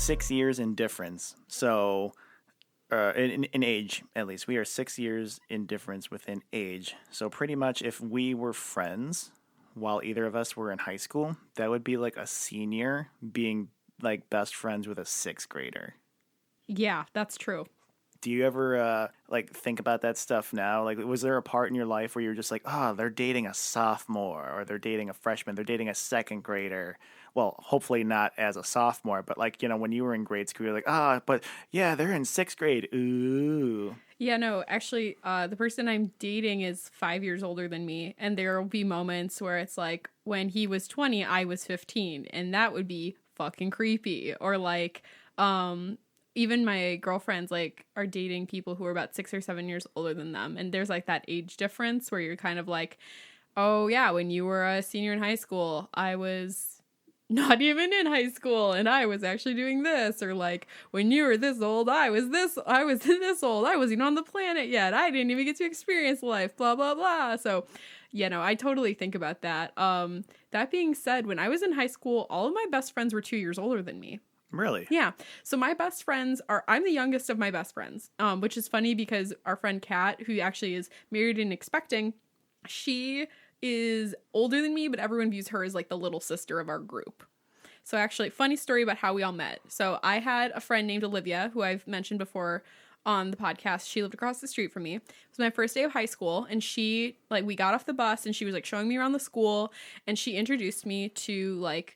6 years in difference. So, in age, at least. We are 6 years in difference within age. So, pretty much if we were friends while either of us were in high school, that would be like a senior being like best friends with a sixth grader. Yeah, that's true. Do you ever like think about that stuff now? Like, was there a part in your life where you're just like, oh, they're dating a sophomore, or they're dating a freshman, they're dating a second grader? Well, hopefully not as a sophomore, but like, when you were in grade school, you're like, but yeah, they're in sixth grade. Ooh. Yeah, no, actually, the person I'm dating is 5 years older than me, and there will be moments where it's like when he was 20, I was 15, and that would be fucking creepy. Or like, even my girlfriends like are dating people who are about 6 or 7 years older than them, and there's like that age difference where you're kind of like, oh yeah, when you were a senior in high school, I was not even in high school and I was actually doing this. Or like, when you were this old, I was this old, I wasn't even on the planet yet, I didn't even get to experience life, blah blah blah. So I totally think about that. That being said, when I was in high school, all of my best friends were 2 years older than me. Really? Yeah. So my best friends I'm the youngest of my best friends, which is funny because our friend Kat, who actually is married and expecting, she is older than me, but everyone views her as like the little sister of our group. So actually, funny story about how we all met. So I had a friend named Olivia, who I've mentioned before on the podcast. She lived across the street from me. It was my first day of high school, and we got off the bus and she was like showing me around the school, and she introduced me to like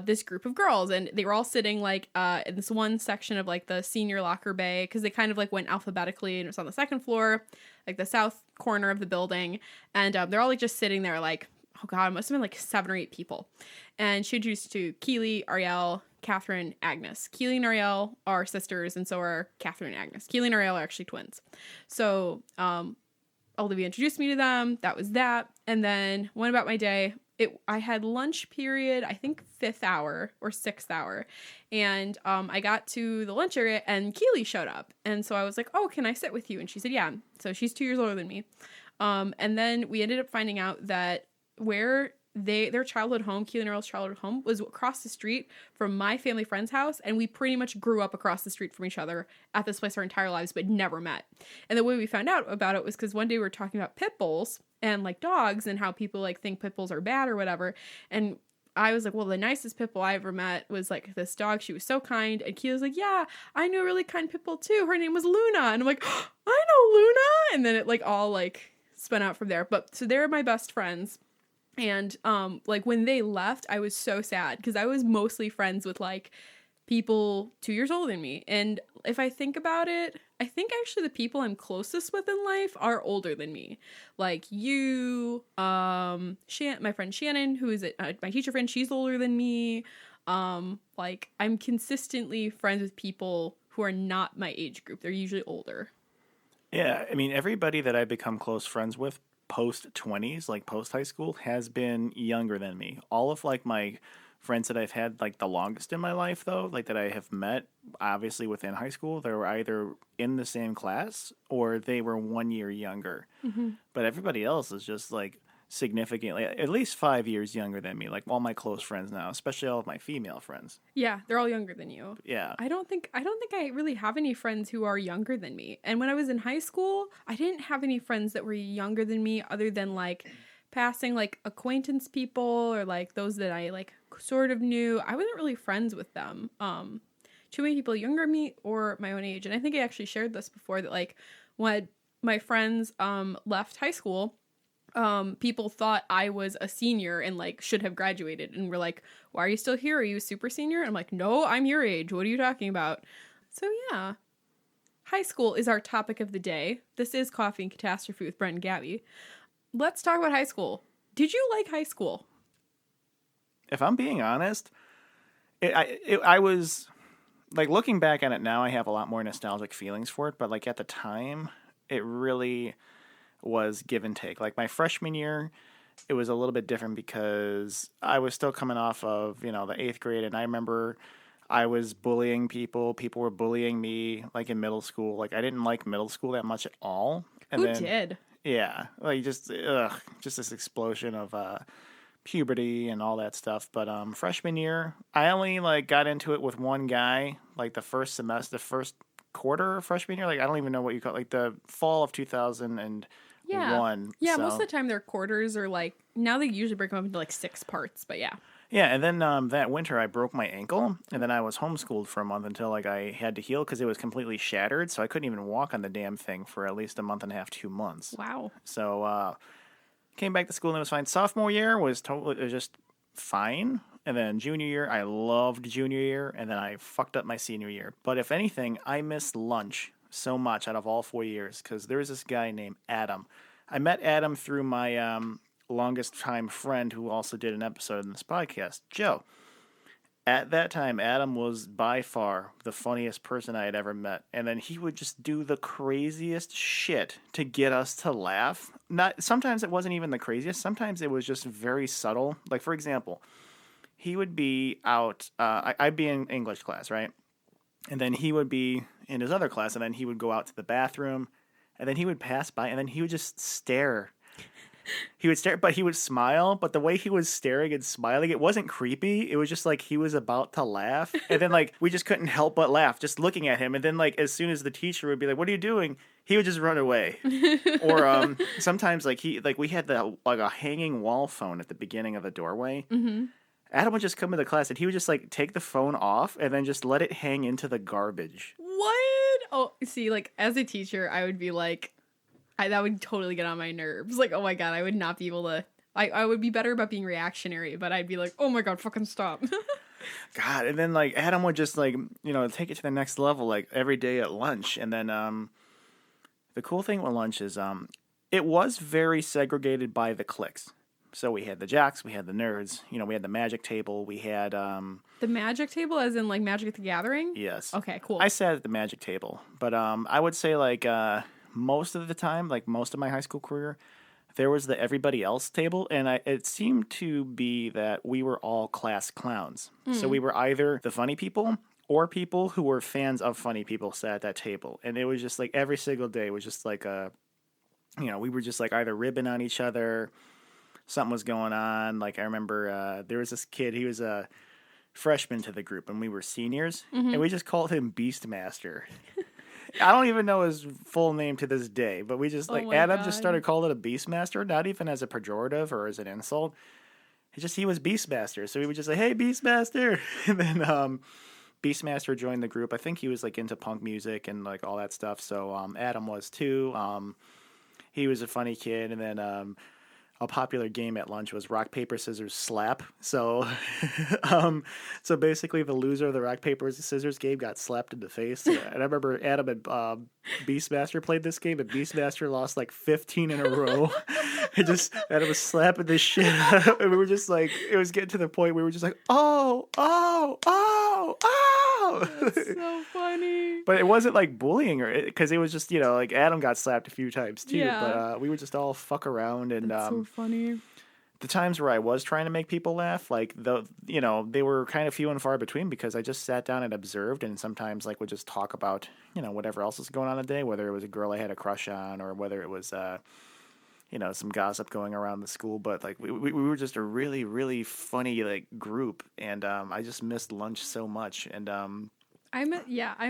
this group of girls, and they were all sitting like in this one section of like the senior locker bay, because they kind of like went alphabetically, and it was on the second floor, like the south corner of the building, and they're all like just sitting there like, oh god, it must have been like 7 or 8 people. And she introduced to Keely, Ariel, Catherine, Agnes. Keely and Ariel are sisters, and so are Catherine and Agnes. Keely and Ariel are actually twins. So Olivia introduced me to them. That was that. And then went about my day. I had lunch period, I think 5th hour or 6th hour. And I got to the lunch area and Keely showed up. And so I was like, oh, can I sit with you? And she said, yeah. So she's 2 years older than me. And then we ended up finding out that where their childhood home, Keely and Earl's childhood home, was across the street from my family friend's house, and we pretty much grew up across the street from each other at this place our entire lives, but never met. And the way we found out about it was because one day we were talking about pit bulls and like dogs and how people like think pit bulls are bad or whatever, and I was like, well, the nicest pit bull I ever met was like this dog. She was so kind. And Keely was like, yeah, I knew a really kind pit bull too. Her name was Luna. And I'm like, oh, I know Luna. And then it like all like spun out from there. But so they're my best friends. And like when they left, I was so sad because I was mostly friends with like people 2 years older than me. And if I think about it, I think actually the people I'm closest with in life are older than me. Like you, my friend Shannon, who is my teacher friend, she's older than me. Like I'm consistently friends with people who are not my age group. They're usually older. Yeah, I mean, everybody that I've become close friends with post 20s, like post high school, has been younger than me. All of like my friends that I've had like the longest in my life, though, like that I have met, obviously within high school, they were either in the same class or they were 1 year younger. Mm-hmm. But everybody else is just like significantly, at least 5 years younger than me. Like all my close friends now, especially all of my female friends. Yeah, they're all younger than you. Yeah. I don't think I really have any friends who are younger than me. And when I was in high school, I didn't have any friends that were younger than me other than like passing like acquaintance people or like those that I like sort of knew. I wasn't really friends with them. Too many people younger than me or my own age. And I think I actually shared this before that like when my friends left high school, people thought I was a senior and like should have graduated and were like, why are you still here? Are you a super senior? And I'm like, no, I'm your age. What are you talking about? So yeah, high school is our topic of the day. This is Coffee and Catastrophe with Brent and Gabi. Let's talk about high school. Did you like high school? If I'm being honest, I was like looking back at it now, I have a lot more nostalgic feelings for it. But like at the time, it really was give and take. Like my freshman year, it was a little bit different because I was still coming off of, the 8th grade. And I remember I was bullying people. People were bullying me like in middle school. Like I didn't like middle school that much at all. And Who did? Yeah. Like just this explosion of puberty and all that stuff. But freshman year, I only like got into it with one guy, like the first semester, the first quarter of freshman year. Like I don't even know what you call it, like the fall of 2001. Yeah, So most of the time their quarters are like, now they usually break them up into like 6 parts, but yeah. yeah, and then that winter I broke my ankle, and then I was homeschooled for a month until like I had to heal because it was completely shattered, so I couldn't even walk on the damn thing for at least a month and a half, 2 months. Wow. So came back to school and it was fine. Sophomore year was totally it was just fine, and then junior year I loved junior year, and then I fucked up my senior year. But if anything, I missed lunch so much out of all 4 years because there was this guy named Adam. I met Adam through my longest time friend who also did an episode in this podcast, Joe. At that time, Adam was by far the funniest person I had ever met. And then he would just do the craziest shit to get us to laugh. Not sometimes it wasn't even the craziest. Sometimes it was just very subtle. Like, for example, he would be out. I'd be in English class, right? And then he would be in his other class, and then he would go out to the bathroom, and then he would pass by, and then he would just stare. He would stare, but he would smile. But the way he was staring and smiling, it wasn't creepy. It was just like he was about to laugh. And then, like, we just couldn't help but laugh just looking at him. And then, like, as soon as the teacher would be like, "What are you doing?" he would just run away. Or sometimes, like, we had a hanging wall phone at the beginning of the doorway. Mm-hmm. Adam would just come into class and he would just, like, take the phone off and then just let it hang into the garbage. What? Oh, see, like, as a teacher, I would be like, that would totally get on my nerves. Like, oh my god, I would not be able to. I would be better about being reactionary, but I'd be like, oh my god, fucking stop. God, and then like Adam would just like take it to the next level like every day at lunch, and then the cool thing with lunch is it was very segregated by the cliques. So we had the jocks, we had the nerds, we had the magic table, we had the magic table, as in like Magic at the Gathering. Yes. Okay, cool. I sat at the magic table, but I would say like most of the time, like most of my high school career, there was the everybody else table, and it seemed to be that we were all class clowns. So we were either the funny people or people who were fans of funny people sat at that table. And it was just like every single day was just like we were just like either ribbing on each other, something was going on. Like I remember there was this kid, he was a freshman to the group, and we were seniors, and we just called him Beastmaster. I don't even know his full name to this day, but we just Adam just started calling it a Beastmaster, not even as a pejorative or as an insult. He was Beastmaster, so we would just say, "Hey, Beastmaster," and then Beastmaster joined the group. I think he was like into punk music and like all that stuff. So Adam was too. He was a funny kid, and then a popular game at lunch was rock, paper, scissors, slap. So so basically the loser of the rock, paper, scissors game got slapped in the face. And I remember Adam and Beastmaster played this game, and Beastmaster lost like 15 in a row. Adam was slapping this shit out of, and we were just like, it was getting to the point where we were just like, oh. That's so funny. But it wasn't like bullying because it was just, like Adam got slapped a few times too. Yeah. But we would just all fuck around, and That's so funny. the times where I was trying to make people laugh, like they were kind of few and far between because I just sat down and observed, and sometimes like would just talk about whatever else was going on the day, whether it was a girl I had a crush on or whether it was some gossip going around the school. But like we were just a really, really funny like group, and I just missed lunch so much. And I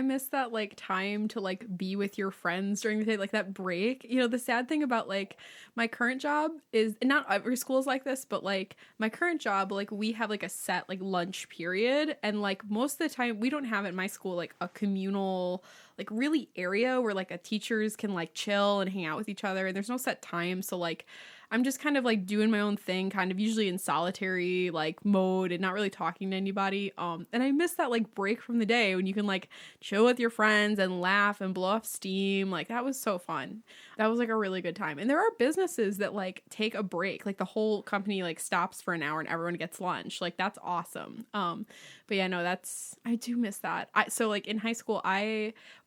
miss that like time to like be with your friends during the day, like that break. The sad thing about like my current job is, and not every school is like this, but like my current job, like we have like a set like lunch period, and like most of the time we don't have at my school like a communal like really area where like teachers can like chill and hang out with each other, and there's no set time. So like I'm just kind of like doing my own thing, kind of usually in solitary like mode and not really talking to anybody. And I miss that like break from the day when you can like chill with your friends and laugh and blow off steam. Like that was so fun. That was like a really good time. And there are businesses that like take a break, like the whole company like stops for an hour and everyone gets lunch. Like that's awesome. But yeah, no, I do miss that. So like in high school,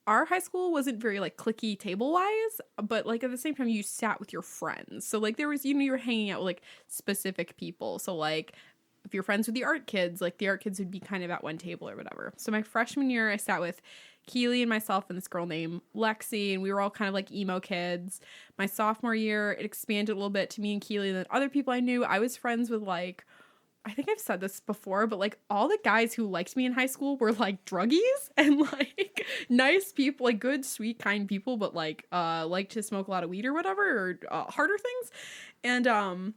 our high school wasn't very like cliquey table wise, but like at the same time you sat with your friends. So like there was, you were hanging out with like specific people. So like if you're friends with the art kids, like the art kids would be kind of at one table or whatever. So my freshman year I sat with Keely and myself and this girl named Lexi, and we were all kind of like emo kids. My sophomore year, it expanded a little bit to me and Keely and then other people I knew. I was friends with like, I think I've said this before, but like all the guys who liked me in high school were like druggies and like nice people, like good, sweet, kind people, but like to smoke a lot of weed or whatever, or harder things. And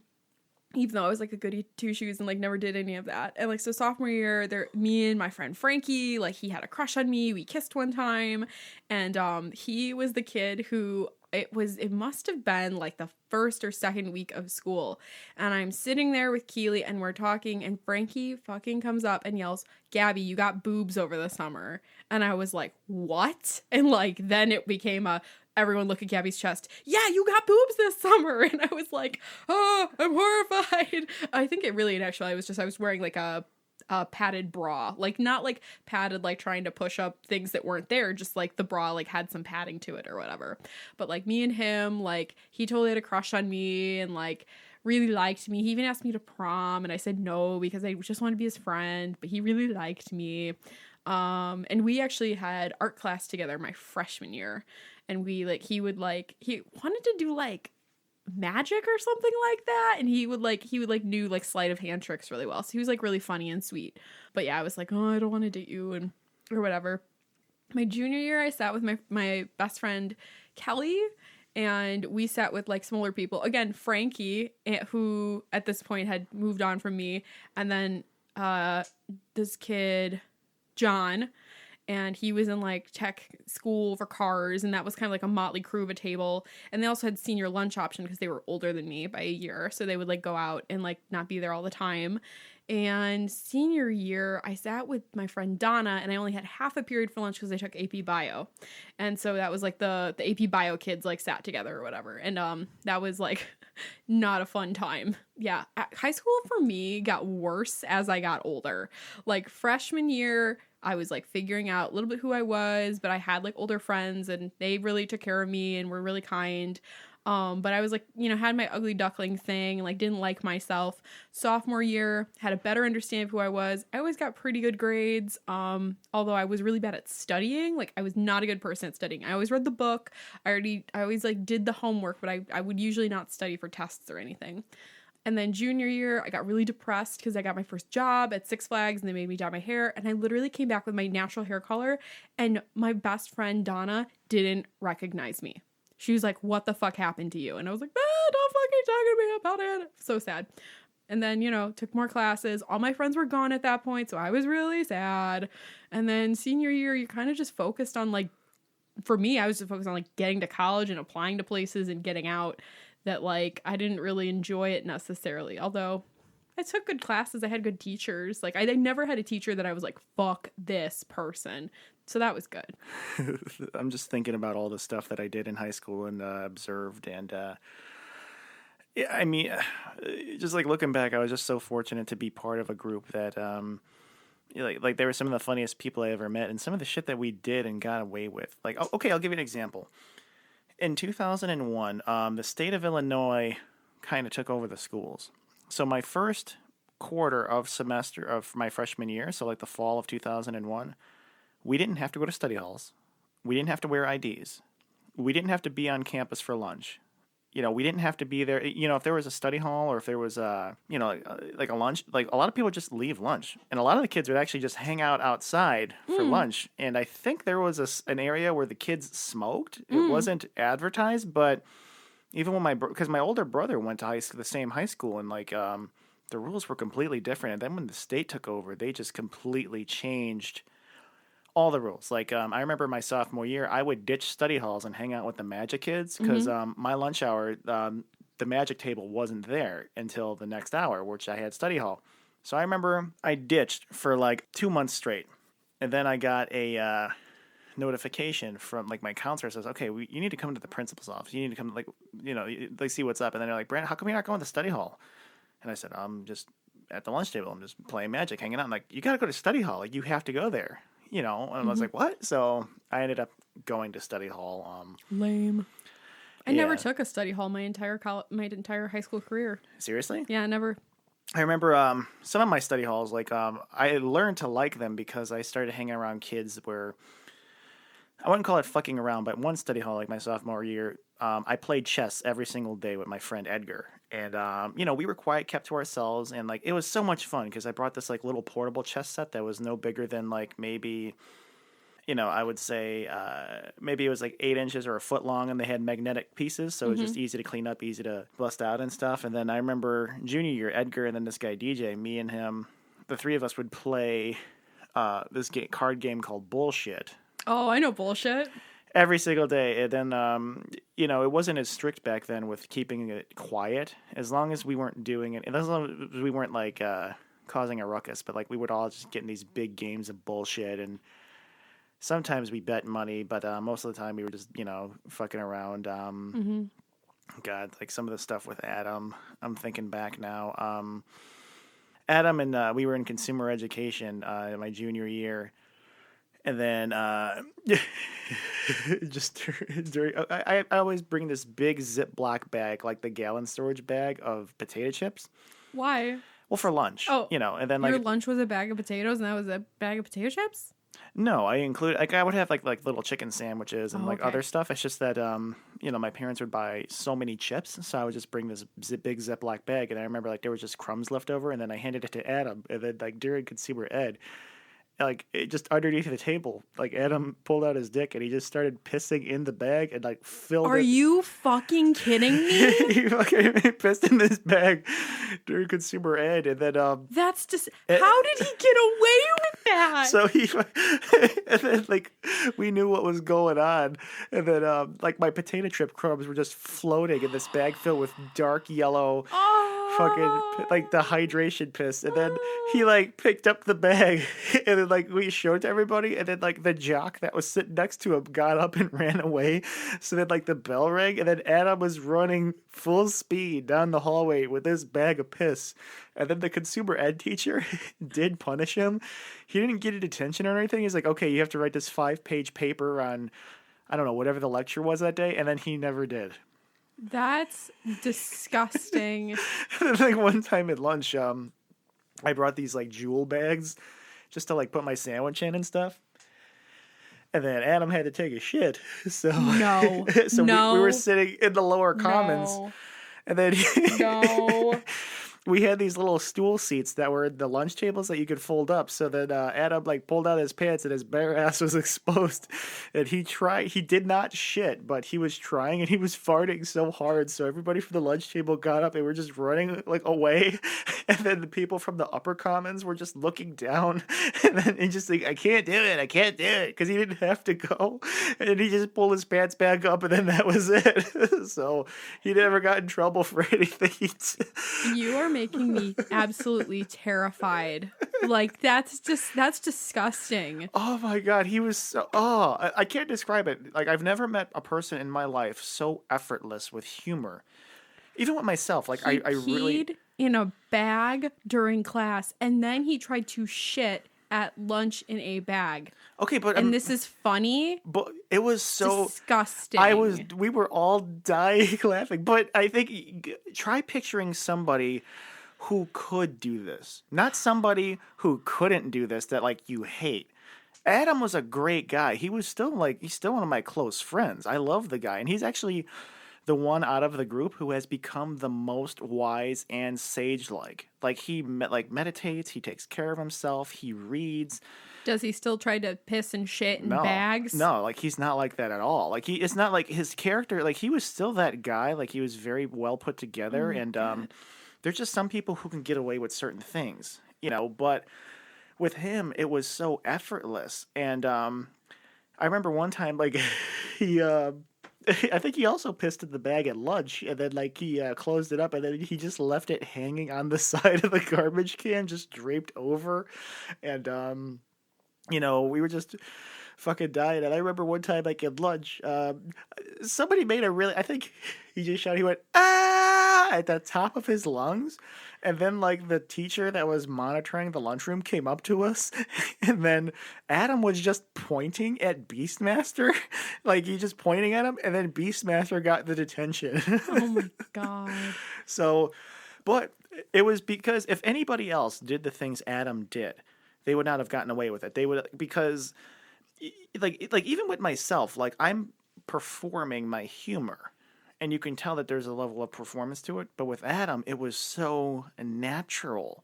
even though I was like a goody two shoes and like never did any of that. And like so sophomore year, there me and my friend Frankie, like he had a crush on me. We kissed one time, and he was the kid who it must have been like the first or second week of school. And I'm sitting there with Keely and we're talking, and Frankie fucking comes up and yells, "Gabby, you got boobs over the summer." And I was like, "What?" And like then it became a everyone look at Gabby's chest. "Yeah, you got boobs this summer." And I was like, "Oh, I'm horrified." I think it really, actually, I was wearing like a padded bra, like not like padded, like trying to push up things that weren't there, just like the bra like had some padding to it or whatever. But like me and him, like he totally had a crush on me and like really liked me. He even asked me to prom and I said no because I just wanted to be his friend, but he really liked me. And we actually had art class together my freshman year, and we like he wanted to do like magic or something like that, and he would do like sleight of hand tricks really well, so he was like really funny and sweet. But yeah, I was like, "Oh, I don't want to date you," and or whatever. My junior year, I sat with my best friend Kelly, and we sat with like smaller people, again Frankie, who at this point had moved on from me, and then this kid John, and he was in like tech school for cars, and that was kind of like a motley crew of a table. And they also had senior lunch option because they were older than me by a year, so they would like go out and like not be there all the time. And senior year, I sat with my friend Donna, and I only had half a period for lunch because I took AP Bio, and so that was like the AP Bio kids like sat together or whatever, and that was like not a fun time. Yeah, high school for me got worse as I got older. Like freshman year, I was like figuring out a little bit who I was, but I had like older friends and they really took care of me and were really kind. But I was like, had my ugly duckling thing and like didn't like myself. Sophomore year, had a better understanding of who I was. I always got pretty good grades. Although I was really bad at studying. Like I was not a good person at studying. I always read the book. I always like did the homework, but I would usually not study for tests or anything. And then junior year, I got really depressed because I got my first job at Six Flags and they made me dye my hair. And I literally came back with my natural hair color, and my best friend Donna didn't recognize me. She was like, "What the fuck happened to you?" And I was like, "Don't fucking talk to me about it." So sad. And then, took more classes. All my friends were gone at that point, so I was really sad. And then senior year, you kind of just focused on like, for me, I was just focused on like getting to college and applying to places and getting out. That like I didn't really enjoy it necessarily, although I took good classes. I had good teachers. Like I never had a teacher that I was like, "Fuck this person," so that was good. I'm just thinking about all the stuff that I did in high school and observed, and yeah, I mean, just like looking back, I was just so fortunate to be part of a group that like they were some of the funniest people I ever met, and some of the shit that we did and got away with. Like, okay, I'll give you an example. In 2001, the state of Illinois kind of took over the schools. So my first quarter of semester of my freshman year, so like the fall of 2001, we didn't have to go to study halls. We didn't have to wear IDs. We didn't have to be on campus for lunch. We didn't have to be there. If there was a study hall or if there was like a lunch, like a lot of people just leave lunch. And a lot of the kids would actually just hang out outside for lunch. And I think there was an area where the kids smoked. It wasn't advertised, but even when because my older brother went to the same high school, and like the rules were completely different. And then when the state took over, they just completely changed all the rules. Like, I remember my sophomore year, I would ditch study halls and hang out with the magic kids because my lunch hour, the magic table wasn't there until the next hour, which I had study hall. So I remember I ditched for like 2 months straight. And then I got a notification from like my counselor says, "Okay, you need to come to the principal's office. You need to come like see what's up." And then they're like, "Brent, how come you're not going to study hall?" And I said, "I'm just at the lunch table. I'm just playing magic, hanging out." I'm like, "You got to go to study hall. Like, you have to go there." And I was like, "What?" So I ended up going to study hall. Lame. I never took a study hall my entire high school career. Seriously? Yeah, never. I remember some of my study halls, like I learned to like them because I started hanging around kids where I wouldn't call it fucking around, but one study hall, like my sophomore year, I played chess every single day with my friend Edgar. And, we were quiet, kept to ourselves. And, like, it was so much fun because I brought this, like, little portable chess set that was no bigger than, like, maybe, I would say maybe it was like 8 inches or a foot long, and they had magnetic pieces. So it was just easy to clean up, easy to bust out and stuff. And then I remember junior year, Edgar and then this guy DJ, me and him, the three of us would play this card game called Bullshit. Oh, I know Bullshit. Every single day. And then, it wasn't as strict back then with keeping it quiet. As long as we weren't doing it, and as long as we weren't, like, causing a ruckus, but, like, we would all just get in these big games of bullshit. And sometimes we bet money, but most of the time we were just, fucking around. God, like, some of the stuff with Adam, I'm thinking back now. Adam and we were in consumer education my junior year. And then just during, I always bring this big Ziploc bag, like the gallon storage bag of potato chips. Why? Well, for lunch. Oh, and then your like lunch was a bag of potatoes, and that was a bag of potato chips? no, I include I would have like little chicken sandwiches and like okay. other stuff. It's just that my parents would buy so many chips, so I would just bring this big Ziploc bag, and I remember like there was just crumbs left over, and then I handed it to Adam, and then like during consumer ed. Like, it just underneath the table, like, Adam pulled out his dick and he just started pissing in the bag and, like, filled it. Are you fucking kidding me? He fucking pissed in this bag during consumer ed, and then, That's just... How did he get away with that? So and then, like, we knew what was going on, and then, like, my potato chip crumbs were just floating in this bag filled with dark yellow... fucking like the hydration piss, and then he like picked up the bag and then like we showed it to everybody, and then like the jock that was sitting next to him got up and ran away. So then like the bell rang, and then Adam was running full speed down the hallway with this bag of piss, and then the consumer ed teacher did punish him. He didn't get a detention or anything. He's like, okay, you have to write this 5-page paper on I don't know whatever the lecture was that day, and then he never did. That's disgusting. Like one time at lunch, I brought these like jewel bags just to like put my sandwich in and stuff. And then Adam had to take a shit. So no. We were sitting in the lower commons. No. And then No. we had these little stool seats that were the lunch tables that you could fold up. So then Adam like pulled out his pants and his bare ass was exposed. And he did not shit, but he was trying, and he was farting so hard. So everybody from the lunch table got up and were just running like away. And then the people from the upper commons were just looking down. And then he just like, I can't do it. Because he didn't have to go. And then he just pulled his pants back up, and then that was it. So he never got in trouble for anything. You are making me absolutely terrified. Like, that's disgusting. Oh my God, he was so, I can't describe it. Like, I've never met a person in my life so effortless with humor. Even with myself, like, I really... peed in a bag during class, and then he tried to shit at lunch in a bag. Okay, but... And this is funny. But it was so... disgusting. We were all dying laughing. But I think, try picturing somebody who could do this. Not somebody who couldn't do this that, like, you hate. Adam was a great guy. He's still one of my close friends. I love the guy. And he's actually the one out of the group who has become the most wise and sage-like. Like, he meditates, he takes care of himself, he reads. Does he still try to piss and shit in bags? No, like, he's not like that at all. Like, it's not like his character, like, he was still that guy. Like, he was very well put together. And there's just some people who can get away with certain things, but with him, it was so effortless. And I remember one time, like, he... I think he also pissed in the bag at lunch, and then like he closed it up, and then he just left it hanging on the side of the garbage can, just draped over, and we were just fucking dying. And I remember one time, like at lunch, somebody made I think he just shouted, he went ah at the top of his lungs, and then like the teacher that was monitoring the lunchroom came up to us, and then Adam was just pointing at Beastmaster, like he just pointing at him, and then Beastmaster got the detention. Oh my God. So, but it was because if anybody else did the things Adam did, they would not have gotten away with it. They would, because like even with myself, like I'm performing my humor, and you can tell that there's a level of performance to it. But with Adam, it was so natural,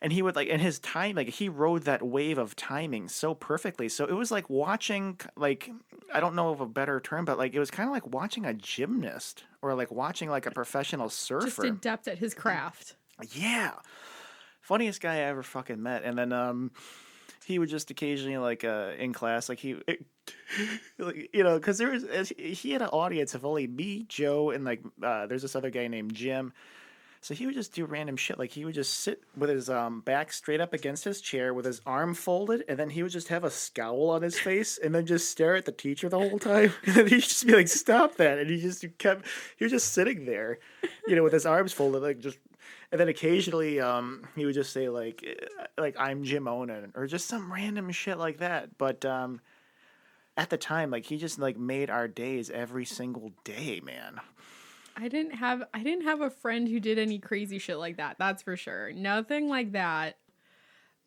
and he would like, and his time, like he rode that wave of timing so perfectly. So it was like watching, like, I don't know of a better term, but like it was kind of like watching a gymnast or like watching like a professional Just surfer. adept at his craft. Yeah, funniest guy I ever fucking met. And then he would just occasionally like in class like like, you know, because there was he had an audience of only me, Joe, and like there's this other guy named Jim. So he would just do random shit. Like he would just sit with his back straight up against his chair with his arm folded, and then he would just have a scowl on his face, and then just stare at the teacher the whole time. And then he'd just be like, "Stop that!" And he was just sitting there, you know, with his arms folded, like just. And then occasionally, he would just say like I'm Jim Onan, or just some random shit like that. But at the time, like he just like made our days every single day, man. I didn't have a friend who did any crazy shit like that. That's for sure. Nothing like that.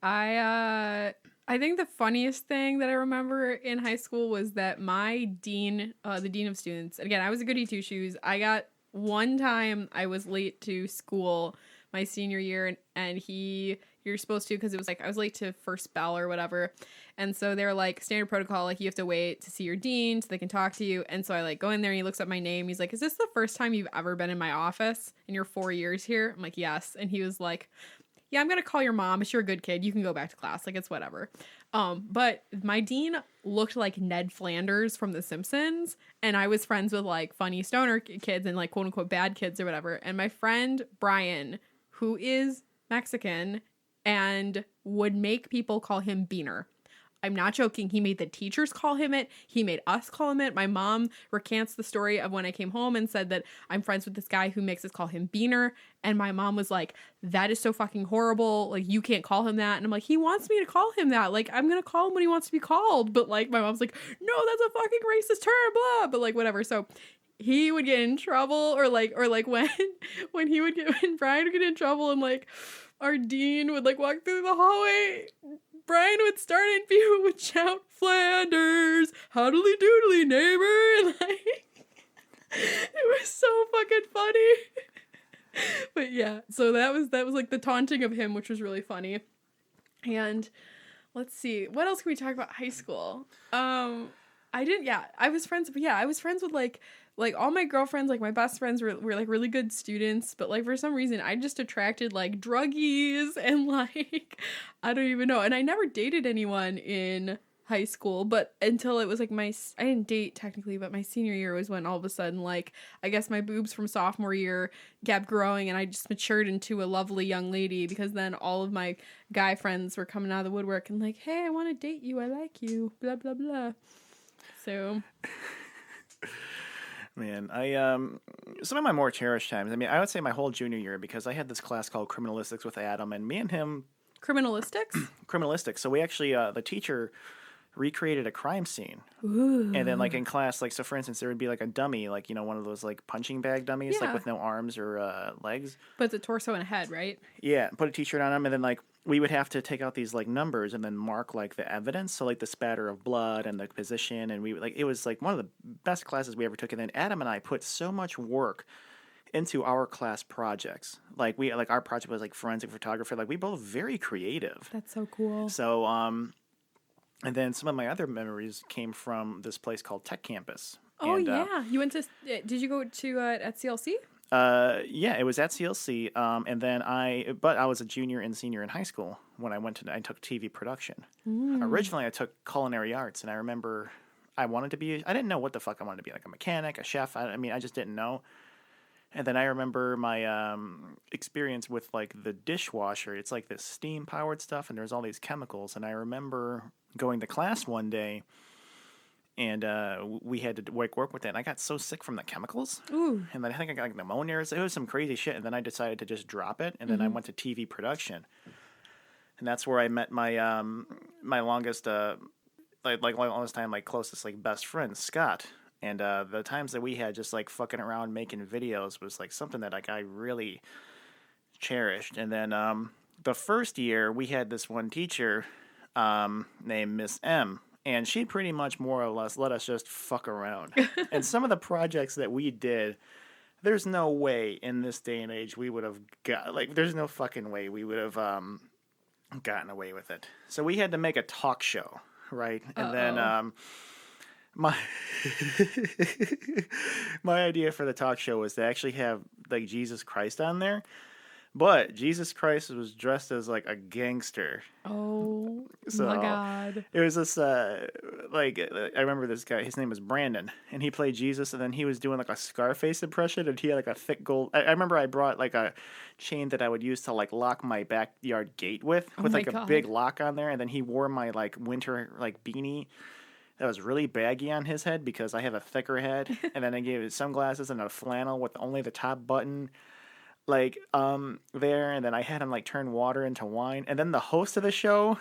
I think the funniest thing that I remember in high school was that my dean, the dean of students, again, I was a goody two shoes. I got one time I was late to school my senior year, and you're supposed to, because it was like I was late to first bell or whatever. And so they're like, standard protocol, like you have to wait to see your dean so they can talk to you. And so I like go in there and he looks up my name. He's like, "Is this the first time you've ever been in my office in your 4 years here?" I'm like, "Yes." And he was like, "Yeah, I'm gonna call your mom. If you're a good kid, you can go back to class. Like, it's whatever." But my dean looked like Ned Flanders from The Simpsons, and I was friends with like funny stoner kids and like quote unquote bad kids or whatever. And my friend Brian, who is Mexican, and would make people call him Beaner. I'm not joking. He made the teachers call him it. He made us call him it. My mom recants the story of when I came home and said that I'm friends with this guy who makes us call him Beaner. And my mom was like, "That is so fucking horrible. Like, you can't call him that." And I'm like, "He wants me to call him that. Like, I'm going to call him when he wants to be called." But like, my mom's like, "No, that's a fucking racist term, blah." But like, whatever. So he would get in trouble, or like when when Brian would get in trouble, and like our dean would like walk through the hallway, Brian would start and people would shout, "Flanders, howdly doodly neighbor." And like it was so fucking funny. But yeah, so that was like the taunting of him, which was really funny. And let's see, what else can we talk about high school? I was friends with like all my girlfriends, like my best friends were like really good students, but like for some reason I just attracted like druggies and like I don't even know. And I never dated anyone in high school, but until it was like I didn't date technically, but my senior year was when all of a sudden, like, I guess my boobs from sophomore year kept growing and I just matured into a lovely young lady, because then all of my guy friends were coming out of the woodwork and like, "Hey, I want to date you. I like you. Blah, blah, blah." So Man, I some of my more cherished times. I mean, I would say my whole junior year, because I had this class called criminalistics with Adam, and me and him criminalistics? criminalistics. So we actually the teacher recreated a crime scene. Ooh. And then like in class, like so for instance, there would be like a dummy, like, you know, one of those like punching bag dummies, like Yeah. with no arms or legs. But it's a torso and a head, right? Yeah, put a t-shirt on him, and then like we would have to take out these like numbers and then mark like the evidence, so like the spatter of blood and the position, and we like it was like one of the best classes we ever took. And then Adam and I put so much work into our class projects. Like our project was like forensic photography. Like we both very creative. That's so cool. So and then some of my other memories came from this place called Tech Campus. Oh, And, yeah. You went to, did you go to, at CLC? Yeah, it was at CLC. And then but I was a junior and senior in high school when I took TV production. Originally, I took culinary arts, and I remember I didn't know what the fuck I wanted to be, like a mechanic, a chef. I mean, I just didn't know. And then I remember my experience with like the dishwasher. It's like this steam powered stuff, and there's all these chemicals. And I remember going to class one day, and we had to work with it. And I got so sick from the chemicals. Ooh. And then I think I got like pneumonia. It was some crazy shit. And then I decided to just drop it. And then I went to TV production, and that's where I met my my longest longest time, like closest like best friend, Scott. And the times that we had just like fucking around making videos was like something that like I really cherished. And then the first year we had this one teacher named Miss M, and she pretty much more or less let us just fuck around. And some of the projects that we did, there's no way in this day and age we would have got, like, there's no fucking way we would have gotten away with it. So we had to make a talk show, right? And then my my idea for the talk show was to actually have like Jesus Christ on there. But Jesus Christ was dressed as like a gangster. Oh So my God. it was this I remember this guy, his name was Brandon, and he played Jesus, and then he was doing like a Scarface impression, and he had like a thick gold. I remember I brought like a chain that I would use to like lock my backyard gate with like a big lock on there, and then he wore my like winter like beanie that was really baggy on his head because I have a thicker head, and then I gave him sunglasses and a flannel with only the top button there, and then I had him like turn water into wine, and then the host of the show,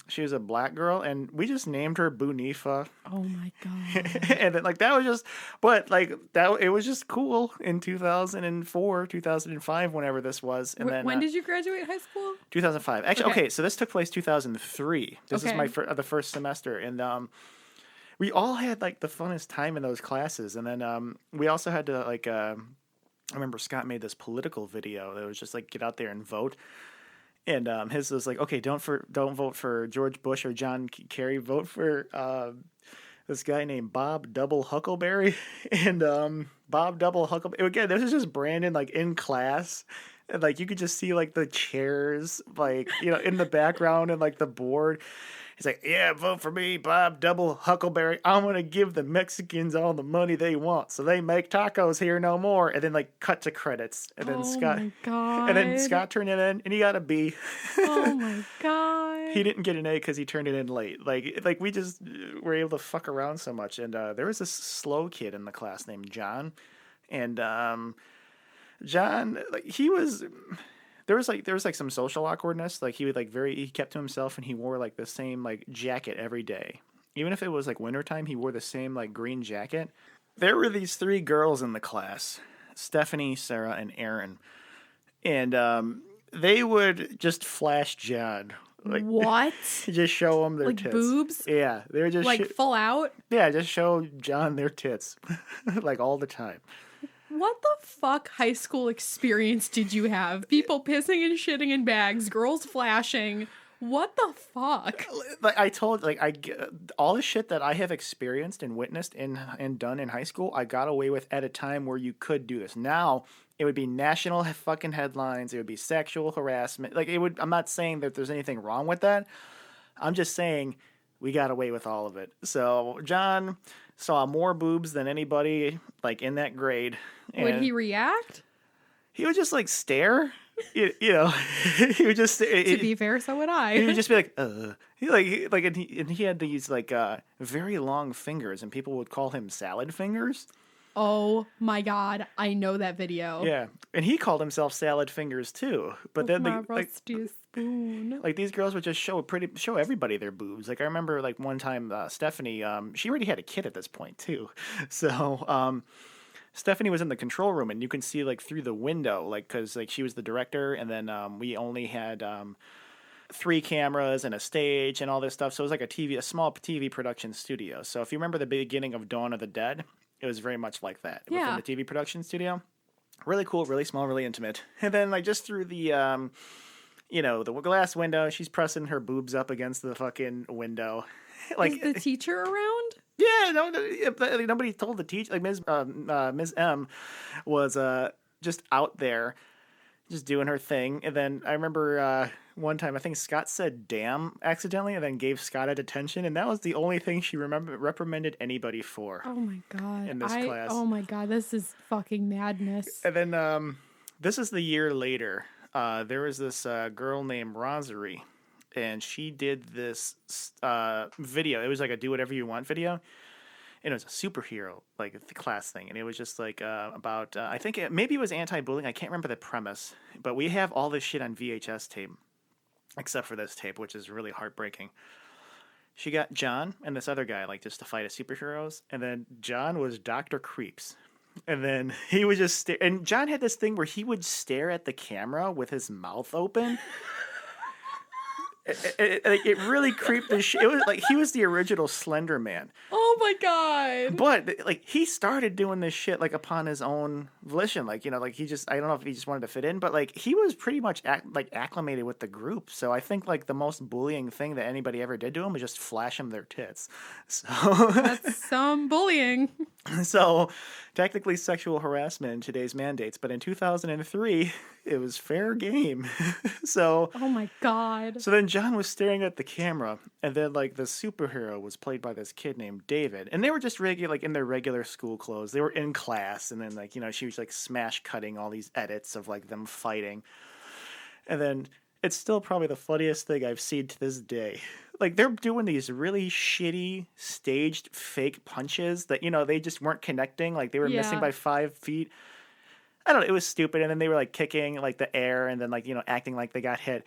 she was a black girl, and we just named her Bunifa. Oh my God. And then like that was just, but like that it was just cool in 2004 2005 whenever this was. And then when did you graduate high school? 2005 actually. Okay, so this took place 2003. This is my the first semester, and we all had like the funnest time in those classes. And then we also had to like I remember Scott made this political video that was just like, get out there and vote. And his was like, okay, don't vote for George Bush or John Kerry. Vote for this guy named Bob Double Huckleberry. And Bob Double Huckleberry. Again, this is just Brandon like in class. And like you could just see like the chairs like, you know, in the background and like the board. He's like, yeah, vote for me, Bob Double Huckleberry. I'm going to give the Mexicans all the money they want so they make tacos here no more. And then, like, cut to credits. And then my God. And then Scott turned it in, and he got a B. Oh, my God. He didn't get an A because he turned it in late. Like we just were able to fuck around so much. And there was this slow kid in the class named John. And John, like, he was... There was like some social awkwardness. Like he would like he kept to himself, and he wore like the same like jacket every day. Even if it was like wintertime, he wore the same like green jacket. There were these three girls in the class, Stephanie, Sarah, and Erin. And they would just flash John. Like, what? Just show them their like tits. Boobs? Yeah. They were just like full out? Yeah, just show John their tits. Like all the time. What the fuck high school experience did you have? People pissing and shitting in bags, girls flashing. What the fuck? Like I told, like all the shit that I have experienced and witnessed and done in high school, I got away with at a time where you could do this. Now it would be national fucking headlines. It would be sexual harassment. Like it would. I'm not saying that there's anything wrong with that. I'm just saying we got away with all of it. So John saw more boobs than anybody like in that grade. Would he react? He would just like stare. You know, he would just. To be fair, so would I. He would just be like, and he had these like very long fingers, and people would call him salad fingers. Oh my God, I know that video. Yeah, and he called himself Salad Fingers too. But then my rusty spoon. Like these girls would just show everybody their boobs. Like I remember like one time Stephanie, she already had a kid at this point too, so Stephanie was in the control room, and you can see like through the window, like because like she was the director, and then we only had 3 cameras and a stage and all this stuff. So it was like a small TV production studio. So if you remember the beginning of Dawn of the Dead, it was very much like that within the TV production studio. Really cool, really small, really intimate. And then like just through the the glass window, she's pressing her boobs up against the fucking window. Like is the teacher around? Yeah, nobody told the teacher. Like Ms. M was just out there, just doing her thing. And then I remember one time, I think Scott said "damn" accidentally, and then gave Scott a detention, and that was the only thing she reprimanded anybody for. Oh my God! In this class. Oh my God! This is fucking madness. And then this is the year later. There was this girl named Rosary. And she did this video. It was like a do whatever you want video. And it was a superhero, like the class thing. And it was just like about, I think maybe it was anti-bullying. I can't remember the premise. But we have all this shit on VHS tape. Except for this tape, which is really heartbreaking. She got John and this other guy, like just to fight as superheroes. And then John was Dr. Creeps. And then he would just stare. And John had this thing where he would stare at the camera with his mouth open. It really creeped the shit. It was like he was the original Slender Man. Oh my god. But like he started doing this shit like upon his own volition, like like he just I don't know if he just wanted to fit in, but like he was pretty much acclimated with the group. So I think like the most bullying thing that anybody ever did to him was just flash him their tits. So That's some bullying. so technically sexual harassment in today's mandates, but in 2003 it was fair game. So Oh my god. so then John was staring at the camera, and then like the superhero was played by this kid named David, and they were just regular, like in their regular school clothes. They were in class, and then like she was like smash cutting all these edits of like them fighting, and then it's still probably the funniest thing I've seen to this day. Like they're doing these really shitty staged fake punches that they just weren't connecting. Like they were missing by 5 feet. I don't know. It was stupid, and then they were like kicking like the air, and then like acting like they got hit.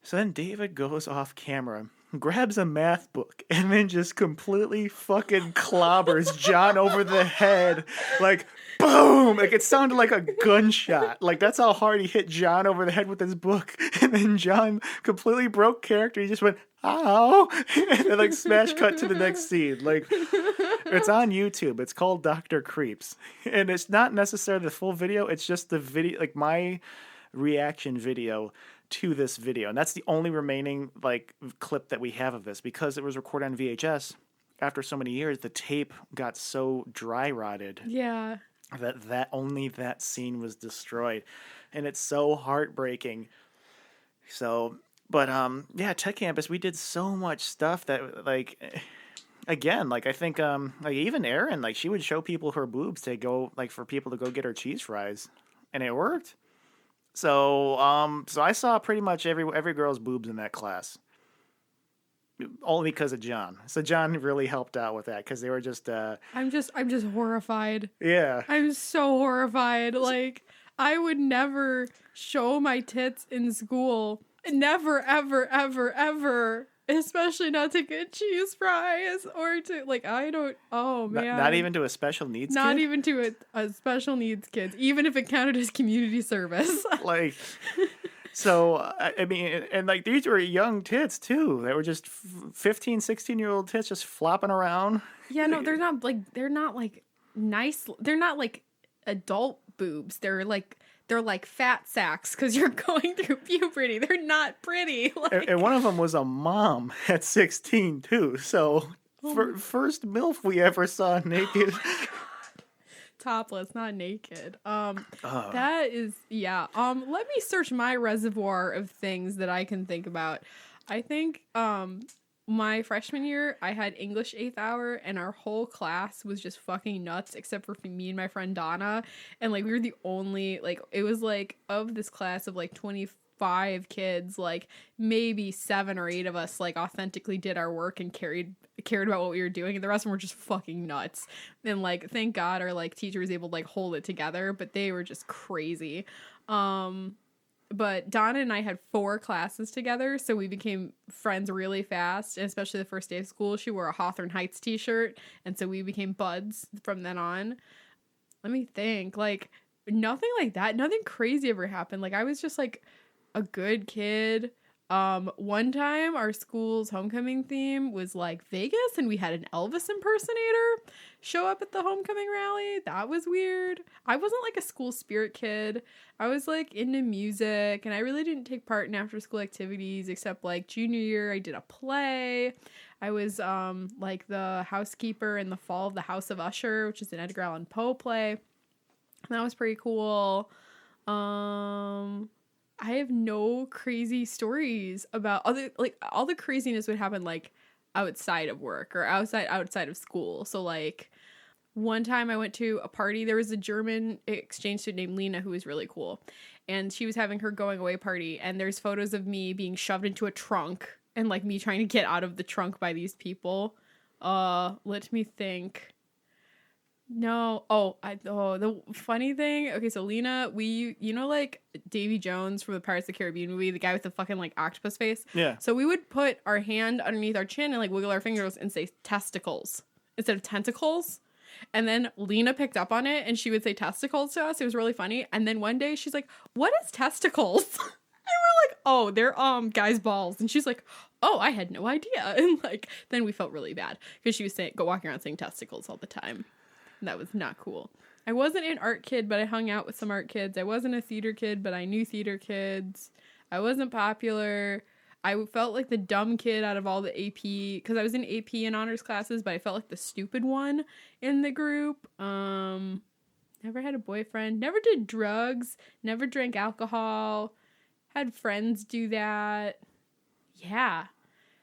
So then David goes off camera, grabs a math book, and then just completely fucking clobbers John over the head. Like, boom! Like, it sounded like a gunshot. Like, that's how hard he hit John over the head with his book. And then John completely broke character. He just went, ow! And then, like, smash cut to the next scene. Like, it's on YouTube. It's called Dr. Creeps. And it's not necessarily the full video. It's just the video, like, my reaction video to this video, and that's the only remaining like clip that we have of this, because it was recorded on VHS. After so many years, the tape got so dry rotted that only that scene was destroyed, and it's so heartbreaking. So but yeah, Tech Campus, we did so much stuff that like again, like I think like even Erin, like she would show people her boobs to go, like for people to go get her cheese fries, and it worked. So, so I saw pretty much every girl's boobs in that class, only because of John. So John really helped out with that, because they were just. I'm just horrified. Yeah. I'm so horrified. Like I would never show my tits in school. Never, ever, ever, ever. Especially not to get cheese fries or to like oh man. Not even to a special needs kid? Not even to a special needs kid, even if it counted as community service. Like, so I mean, and like these were young tits too. They were just 15, 16-year-old tits just flopping around. Yeah, no, they're not like nice. They're not like adult boobs. They're like fat sacks because you're going through puberty. They're not pretty. Like... And one of them was a mom at 16 too. So first MILF we ever saw naked. Oh topless, not naked. That is let me search my reservoir of things that I can think about. I think my freshman year, I had English 8th hour, and our whole class was just fucking nuts, except for me and my friend Donna. And, like, we were the only, like, it was, like, of this class of, like, 25 kids, like, maybe 7 or 8 of us, like, authentically did our work and cared about what we were doing, and the rest of them were just fucking nuts. And, like, thank God our, like, teacher was able to, like, hold it together, but they were just crazy. But Donna and I had 4 classes together, so we became friends really fast, and especially the first day of school. She wore a Hawthorne Heights t-shirt, and so we became buds from then on. Let me think. Like, nothing like that. Nothing crazy ever happened. Like, I was just, like, a good kid. One time, our school's homecoming theme was, like, Vegas, and we had an Elvis impersonator show up at the homecoming rally. That was weird. I wasn't, like, a school spirit kid. I was, like, into music, and I really didn't take part in after-school activities, except, like, junior year, I did a play. I was, like, the housekeeper in the Fall of the House of Usher, which is an Edgar Allan Poe play. And that was pretty cool. I have no crazy stories about all the craziness would happen like outside of work or outside of school. So like one time I went to a party, there was a German exchange student named Lena who was really cool, and she was having her going away party, and there's photos of me being shoved into a trunk and like me trying to get out of the trunk by these people. Let me think. No. The funny thing. Okay, so Lena, like Davy Jones from the Pirates of the Caribbean movie, the guy with the fucking like octopus face. Yeah. So we would put our hand underneath our chin and like wiggle our fingers and say testicles instead of tentacles. And then Lena picked up on it and she would say testicles to us. It was really funny. And then one day she's like, "What is testicles?" And we're like, oh, they're guys' balls. And she's like, oh, I had no idea. And like, then we felt really bad because she was walking around saying testicles all the time. And that was not cool. I wasn't an art kid, but I hung out with some art kids. I wasn't a theater kid, but I knew theater kids. I wasn't popular. I felt like the dumb kid out of all the AP, because I was in AP and honors classes, but I felt like the stupid one in the group. Never had a boyfriend, never did drugs, never drank alcohol, had friends do that. Yeah.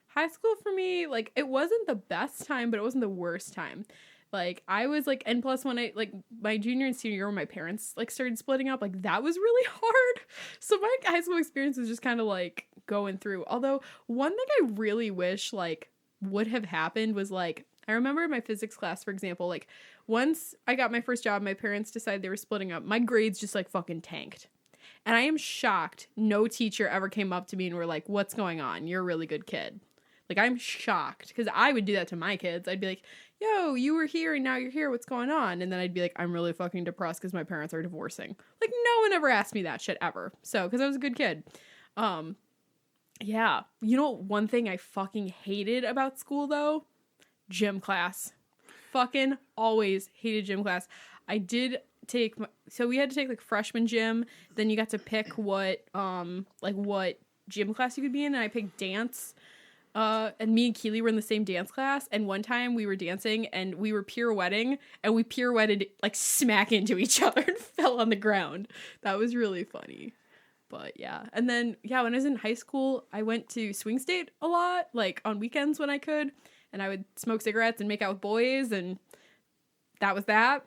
High school for me, like, it wasn't the best time, but it wasn't the worst time. Like, I was, like, and plus when I, like, my junior and senior year when my parents, like, started splitting up, like, that was really hard. So my high school experience was just kind of, like, going through. Although, one thing I really wish, like, would have happened was, like, I remember in my physics class, for example, like, once I got my first job, my parents decided they were splitting up. My grades just, like, fucking tanked. And I am shocked no teacher ever came up to me and were like, what's going on? You're a really good kid. Like, I'm shocked because I would do that to my kids. I'd be like, yo, you were here and now you're here. What's going on? And then I'd be like, I'm really fucking depressed because my parents are divorcing. Like, no one ever asked me that shit ever. So, because I was a good kid. Yeah. You know, one thing I fucking hated about school, though? Gym class. Fucking always hated gym class. I did take, so we had to take, like, freshman gym. Then you got to pick what gym class you could be in. And I picked dance. And me and Keely were in the same dance class, and one time we were dancing and we were pirouetting, and we pirouetted like smack into each other and fell on the ground. That was really funny. But yeah. And then yeah, when I was in high school, I went to swing state a lot, like on weekends when I could, and I would smoke cigarettes and make out with boys, and that was that.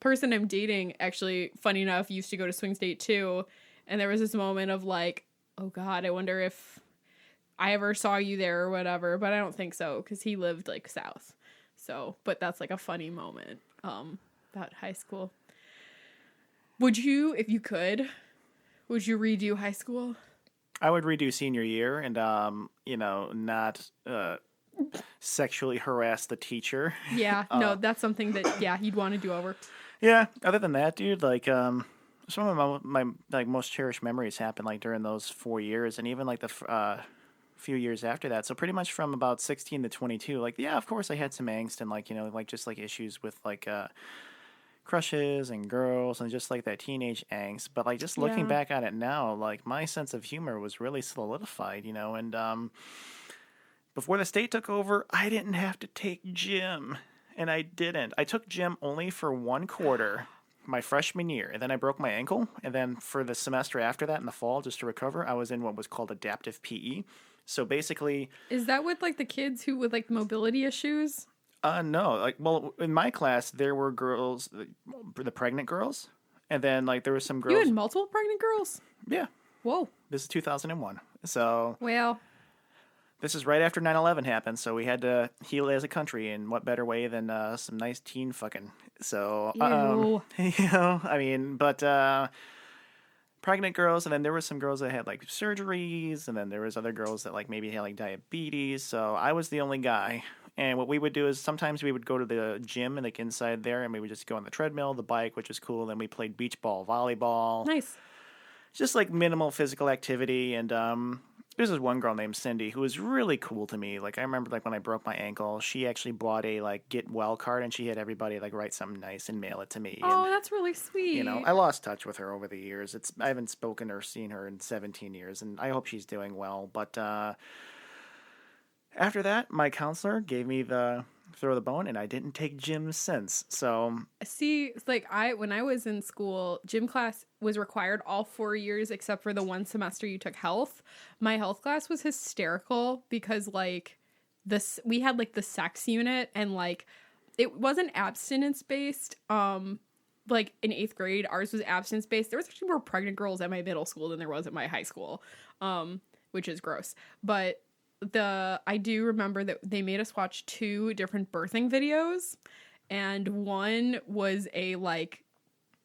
Person I'm dating actually, funny enough, used to go to swing state too, and there was this moment of like, oh god, I wonder if I ever saw you there or whatever, but I don't think so because he lived like south. So, but that's like a funny moment about high school. Would you, if you could, would you redo high school? I would redo senior year and not sexually harass the teacher. Yeah, no, that's something that you'd want to do over. Yeah, other than that, dude, like some of my like most cherished memories happened like during those 4 years, and even like the few years after that. So pretty much from about 16 to 22, like, yeah, of course I had some angst and like, like just like issues with like crushes and girls and just like that teenage angst. But like just looking back at it now, like my sense of humor was really solidified, and before the state took over, I didn't have to take gym, and I didn't. I took gym only for 1 quarter my freshman year, and then I broke my ankle, and then for the semester after that in the fall, just to recover, I was in what was called adaptive PE. So basically, is that with like the kids who with like mobility issues? No, like, well, in my class there were girls, the pregnant girls, and then like there were some girls. You had multiple pregnant girls? Yeah. Whoa. This is 2001. So. Well. This is right after 9/11 happened, so we had to heal as a country, and what better way than some nice teen fucking. So, I mean, but pregnant girls, and then there were some girls that had like surgeries, and then there was other girls that like maybe had like diabetes. So I was the only guy, and what we would do is sometimes we would go to the gym and like inside there, and we would just go on the treadmill, the bike, which was cool. Then we played beach ball, volleyball. Nice. Just like minimal physical activity, and there's this one girl named Cindy who was really cool to me. Like I remember like when I broke my ankle, she actually bought a like get well card, and she had everybody like write something nice and mail it to me. Oh, and, that's really sweet. I lost touch with her over the years. I haven't spoken or seen her in 17 years, and I hope she's doing well. But after that, my counselor gave me the throw the bone, and I didn't take gym since. So see, it's like when I was in school, gym class was required all 4 years except for the one semester you took health. My health class was hysterical because like we had like the sex unit, and like it wasn't abstinence based. Like in 8th grade, ours was abstinence based. There was actually more pregnant girls at my middle school than there was at my high school, which is gross. But I do remember that they made us watch 2 different birthing videos, and one was a like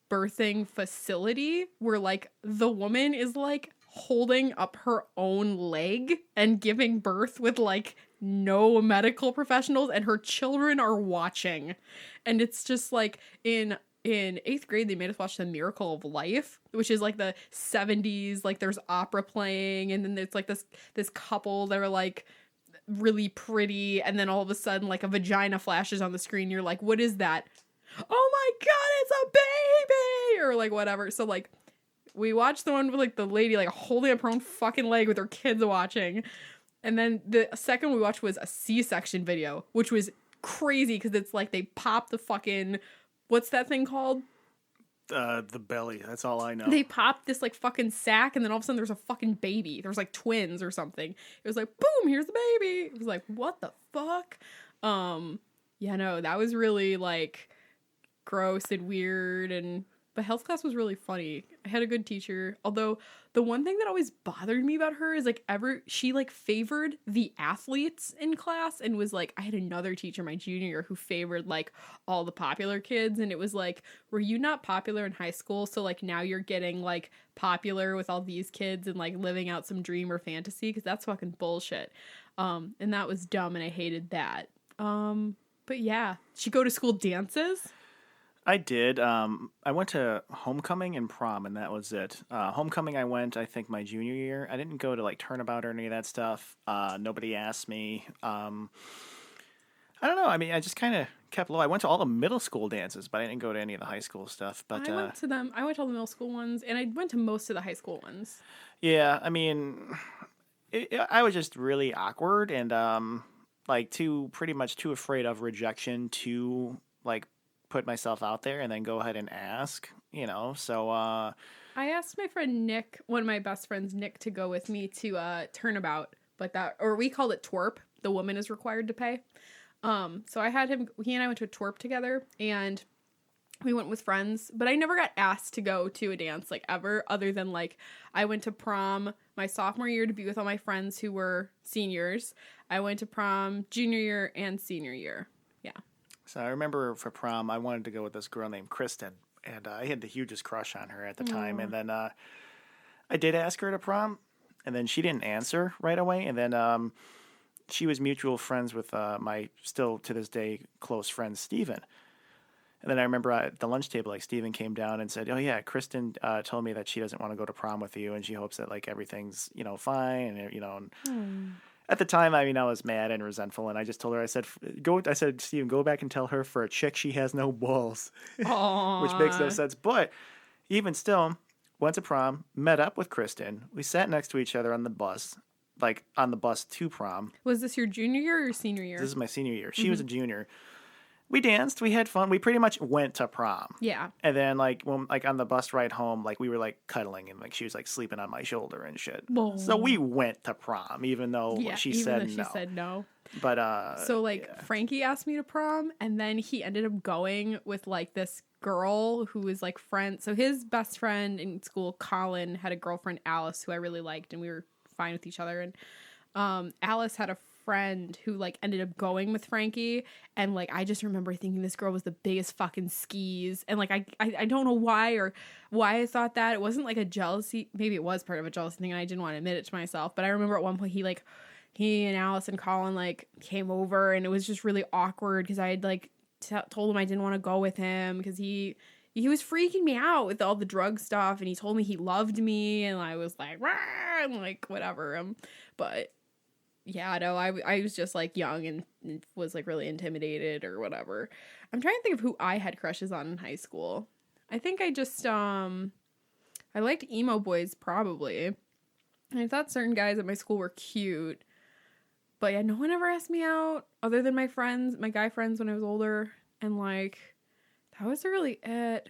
birthing facility where like the woman is like holding up her own leg and giving birth with like no medical professionals, and her children are watching, and it's just like in in 8th grade, they made us watch The Miracle of Life, which is like the 70s. Like there's opera playing, and then there's like this couple that are like really pretty, and then all of a sudden like a vagina flashes on the screen. You're like, what is that? Oh my god, it's a baby, or like whatever. So like we watched the one with like the lady like holding up her own fucking leg with her kids watching. And then the second we watched was a C-section video, which was crazy because it's like they pop the fucking, what's that thing called? The belly. That's all I know. They popped this like fucking sack, and then all of a sudden there's a fucking baby. There was like twins or something. It was like, boom, here's the baby. It was like, what the fuck? Yeah, no, that was really like gross and weird, and but health class was really funny. I had a good teacher. Although the one thing that always bothered me about her is like she like favored the athletes in class, and was like, I had another teacher my junior year who favored like all the popular kids, and it was like, were you not popular in high school? So like now you're getting like popular with all these kids and like living out some dream or fantasy, because that's fucking bullshit. And that was dumb, and I hated that. But yeah, she go to school dances. I did. I went to homecoming and prom, and that was it. Homecoming, I went, I think, my junior year. I didn't go to, like, turnabout or any of that stuff. Nobody asked me. I don't know. I mean, I just kind of kept low. I went to all the middle school dances, but I didn't go to any of the high school stuff. But I went to them. I went to all the middle school ones, and I went to most of the high school ones. Yeah, I mean, I was just really awkward and, like, pretty much too afraid of rejection to, like, put myself out there and then go ahead and ask, so I asked my friend Nick, one of my best friends, Nick, to go with me to turnabout, or we called it twerp. The woman is required to pay. So I had him, he and I went to a twerp together, and we went with friends, but I never got asked to go to a dance like ever, other than like I went to prom my sophomore year to be with all my friends who were seniors. I went to prom junior year and senior year. Yeah. So I remember for prom, I wanted to go with this girl named Kristen, and I had the hugest crush on her at the time. And then I did ask her to prom, and then she didn't answer right away. And then she was mutual friends with my still to this day close friend Steven. And then I remember at the lunch table, like Steven came down and said, "Oh yeah, Kristen told me that she doesn't want to go to prom with you, and she hopes that like everything's fine, and At the time, I mean, I was mad and resentful, and I just told her, I said, Steven, go back and tell her for a chick she has no balls, which makes no sense. But even still, went to prom, met up with Kristen. We sat next to each other on the bus, like on the bus to prom. Was this your junior year or your senior year? This is my senior year. She was a junior. We danced, we had fun. We pretty much went to prom. Yeah. And then like on the bus ride home, like we were like cuddling, and like she was like sleeping on my shoulder and shit. Whoa. So we went to prom, even though she said no. But so like Frankie asked me to prom, and then he ended up going with like this girl who was like friend. So his best friend in school, Colin, had a girlfriend, Alice, who I really liked, and we were fine with each other. And Alice had a friend who like ended up going with Frankie, and like I just remember thinking this girl was the biggest fucking skis, and like I don't know why I thought that. It wasn't like a jealousy, maybe it was part of a jealousy thing and I didn't want to admit it to myself, but I remember at one point he and Alice and Colin like came over, and it was just really awkward because I had like told him I didn't want to go with him because he was freaking me out with all the drug stuff, and he told me he loved me, and I was like, rah! I'm like, whatever. But yeah, no, I was just like young and was like really intimidated or whatever. I'm trying to think of who I had crushes on in high school. I think I just I liked emo boys probably. And I thought certain guys at my school were cute. But yeah, no one ever asked me out other than my friends, my guy friends when I was older, and like that was really it.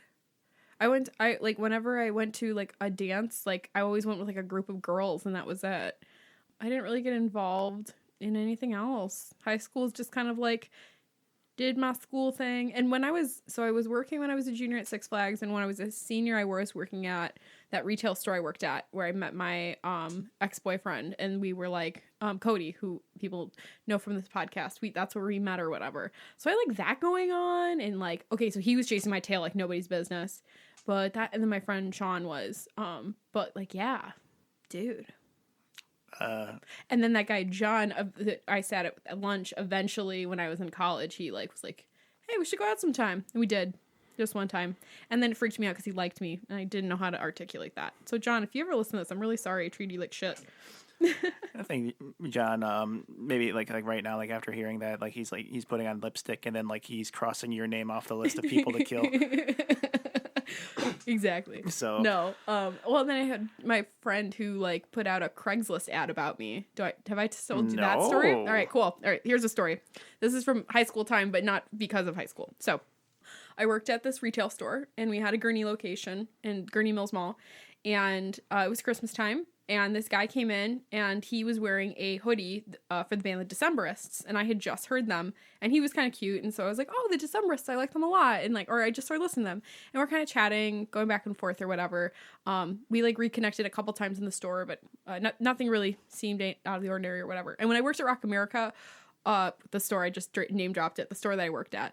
Whenever I went to like a dance, like I always went with like a group of girls, and that was it. I didn't really get involved in anything else. High school is just kind of like did my school thing. And I was working when I was a junior at Six Flags, and when I was a senior, I was working at that retail store I worked at where I met my ex-boyfriend, and we were like Cody, who people know from this podcast. That's where we met or whatever. So I like that going on, and like okay, so he was chasing my tail like nobody's business, but that, and then my friend Sean was but like yeah, dude. And then that guy John, I sat at lunch eventually when I was in college. He like was like, "Hey, we should go out sometime," and we did. Just one time. And then it freaked me out because he liked me, and I didn't know how to articulate that. So, John, if you ever listen to this, I'm really sorry I treated you like shit. I think John, maybe like right now, like after hearing that, he's putting on lipstick and then like he's crossing your name off the list of people to kill. Exactly. So no. Well, then I had my friend who like put out a Craigslist ad about me. Have I told you that story? All right, cool. All right, here's a story. This is from high school time, but not because of high school. So I worked at this retail store, and we had a Gurney location in Gurney Mills Mall, and it was Christmas time. And this guy came in, and he was wearing a hoodie for the band The Decemberists, and I had just heard them, and he was kind of cute, and so I was like, oh, The Decemberists, I like them a lot, and like, or I just started listening to them, and we're kind of chatting, going back and forth or whatever. We like reconnected a couple times in the store, but nothing really seemed out of the ordinary or whatever. And when I worked at Rock America, the store I just name dropped it, the store that I worked at,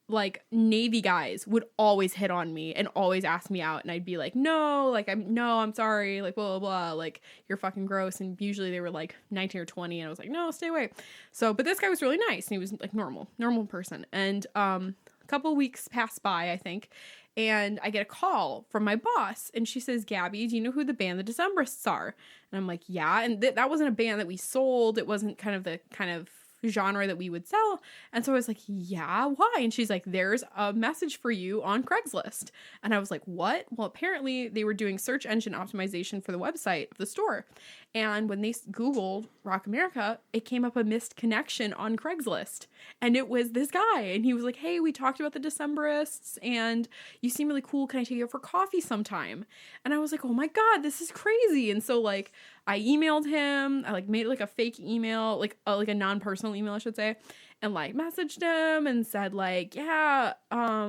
like Navy guys would always hit on me and always ask me out, and I'd be like, no, I'm sorry, like blah, blah, blah, like you're fucking gross. And usually they were like 19 or 20, and I was like, no, stay away. So, but this guy was really nice, and he was like normal person. And a couple weeks passed by, I think, and I get a call from my boss, and she says, Gabby, do you know who the band The Decemberists are? And I'm like, yeah. And that wasn't a band that we sold. It wasn't kind of the kind of genre that we would sell. And so I was like, yeah, why? And she's like, there's a message for you on Craigslist. And I was like, what? Well, apparently they were doing search engine optimization for the website of the store. And when they Googled Rock America, it came up a missed connection on Craigslist. And it was this guy. And he was like, hey, we talked about the Decemberists and you seem really cool. Can I take you out for coffee sometime? And I was like, oh my God, this is crazy. And so like I emailed him. I like made like a fake email, like a non-personal email, I should say. And like messaged him and said like, yeah,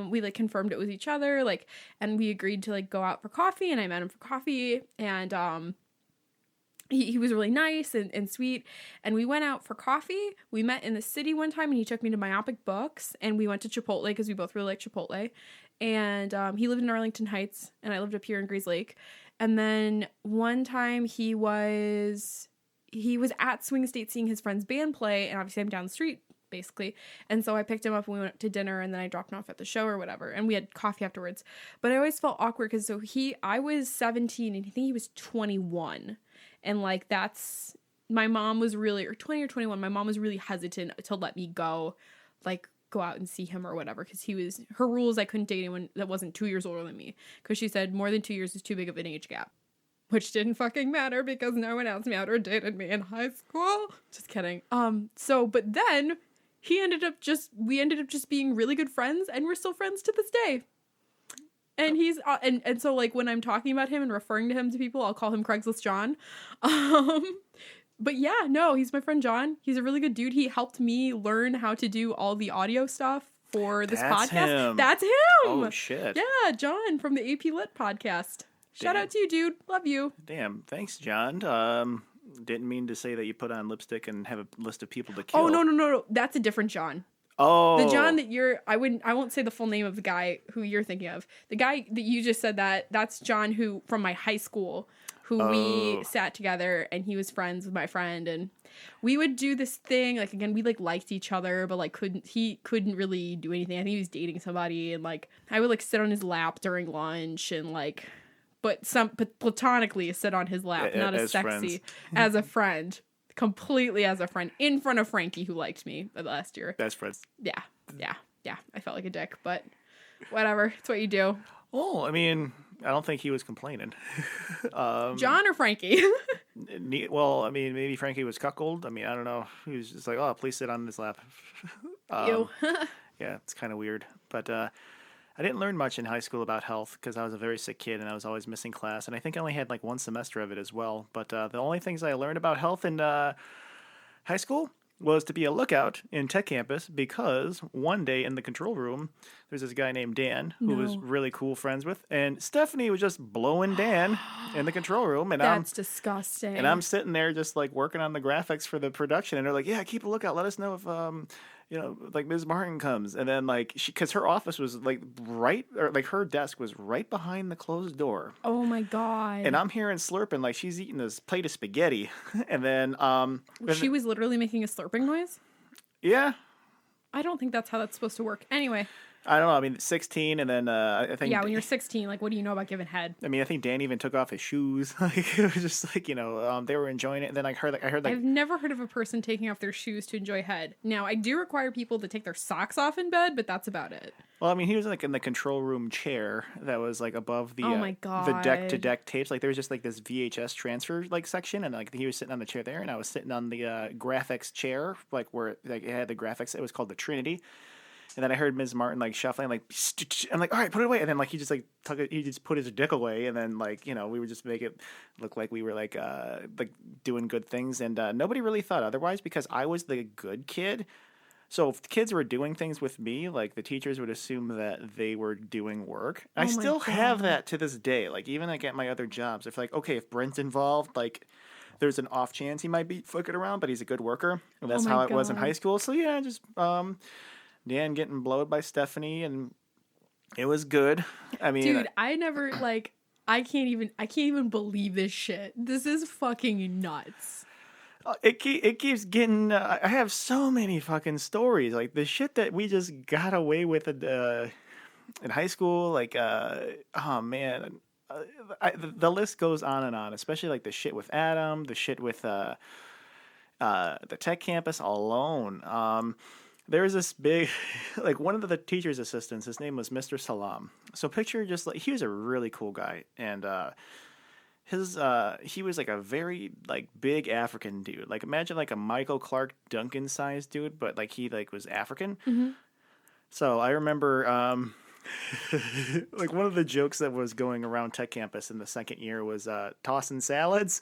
we like confirmed it with each other. Like, and we agreed to like go out for coffee, and I met him for coffee, and he was really nice and sweet, and we went out for coffee. We met in the city one time, and he took me to Myopic Books, and we went to Chipotle because we both really like Chipotle. And he lived in Arlington Heights, and I lived up here in Greys Lake. And then one time he was at Swing State seeing his friend's band play, and obviously I'm down the street, basically. And so I picked him up and we went to dinner, and then I dropped him off at the show or whatever, and we had coffee afterwards. But I always felt awkward because I was 17 and I think he was 21. And like my mom was really, or 20 or 21, my mom was really hesitant to let me go out and see him or whatever, because her rules, I couldn't date anyone that wasn't 2 years older than me, because she said more than 2 years is too big of an age gap. Which didn't fucking matter because no one asked me out or dated me in high school. Just kidding. But then we ended up just being really good friends, and we're still friends to this day. And he's, and so like when I'm talking about him and referring to him to people, I'll call him Craigslist John. But yeah, no, he's my friend John. He's a really good dude. He helped me learn how to do all the audio stuff for this podcast. Him. That's him. Oh shit. Yeah, John from the AP Lit podcast. Shout out to you, dude. Love you. Damn. Thanks, John. Didn't mean to say that you put on lipstick and have a list of people to kill. Oh, no. That's a different John. Oh. The John that I won't say the full name of the guy who you're thinking of. The guy that you just said that's John who from my high school, who we sat together, and he was friends with my friend, and we would do this thing, like, again, we like liked each other, but like he couldn't really do anything. I think he was dating somebody, and like I would like sit on his lap during lunch, and like but platonically sit on his lap, not as sexy, as a friend, completely as a friend, in front of Frankie, who liked me last year. Best friends. Yeah. I felt like a dick, but whatever. It's what you do. Oh, I mean, I don't think he was complaining. John or Frankie? Well, I mean, maybe Frankie was cuckold. I mean, I don't know. He was just like, oh, please sit on this lap. Ew. Yeah, it's kind of weird. But I didn't learn much in high school about health because I was a very sick kid and I was always missing class. And I think I only had like one semester of it as well. But the only things I learned about health in high school was to be a lookout in Tech Campus, because one day in the control room, there's this guy named Dan who was really cool friends with, and Stephanie was just blowing Dan in the control room. And that's disgusting. And I'm sitting there just like working on the graphics for the production, and they're like, yeah, keep a lookout. Let us know if, like Ms. Martin comes. And then like because her office was like her desk was right behind the closed door. Oh my God. And I'm hearing slurping like she's eating this plate of spaghetti. And then she was literally making a slurping noise? Yeah. I don't think that's how that's supposed to work. Anyway. I don't know. I mean, 16, and then I think. Yeah, when you're 16, like, what do you know about giving head? I mean, I think Dan even took off his shoes. Like it was just like they were enjoying it. And then I heard like I've never heard of a person taking off their shoes to enjoy head. Now, I do require people to take their socks off in bed, but that's about it. well, I mean, he was like in the control room chair that was like above Oh my the deck to God. deck tapes. Like there was just like this VHS transfer like section, and like he was sitting on the chair there, and I was sitting on the graphics chair, like where like it had the graphics. It was called the Trinity. And then I heard Ms. Martin like shuffling, like I'm like, all right, put it away. And then like he just like he just put his dick away, and then like we would just make it look like we were like doing good things, and nobody really thought otherwise because I was the good kid. So if the kids were doing things with me, like the teachers would assume that they were doing work. I Oh my still have God. that to this day. Like even like at my other jobs, if like okay, if Brent's involved, like there's an off chance he might be fucking around, but he's a good worker, and that's Oh my how it was in God. high school. So yeah, just Dan getting blowed by Stephanie, and it was good. I mean, Dude, I never like I can't even believe this shit. This is fucking nuts. it keeps getting. I have so many fucking stories, like the shit that we just got away with in high school. Like, oh man, the list goes on and on. Especially like the shit with Adam, the shit with the tech campus alone. There was this big, like one of the teacher's assistants. His name was Mr. Salam. So picture just like he was a really cool guy, and he was like a very like big African dude. Like imagine like a Michael Clark Duncan sized dude, but like he like was African. So I remember like one of the jokes that was going around tech campus in the second year was tossing salads,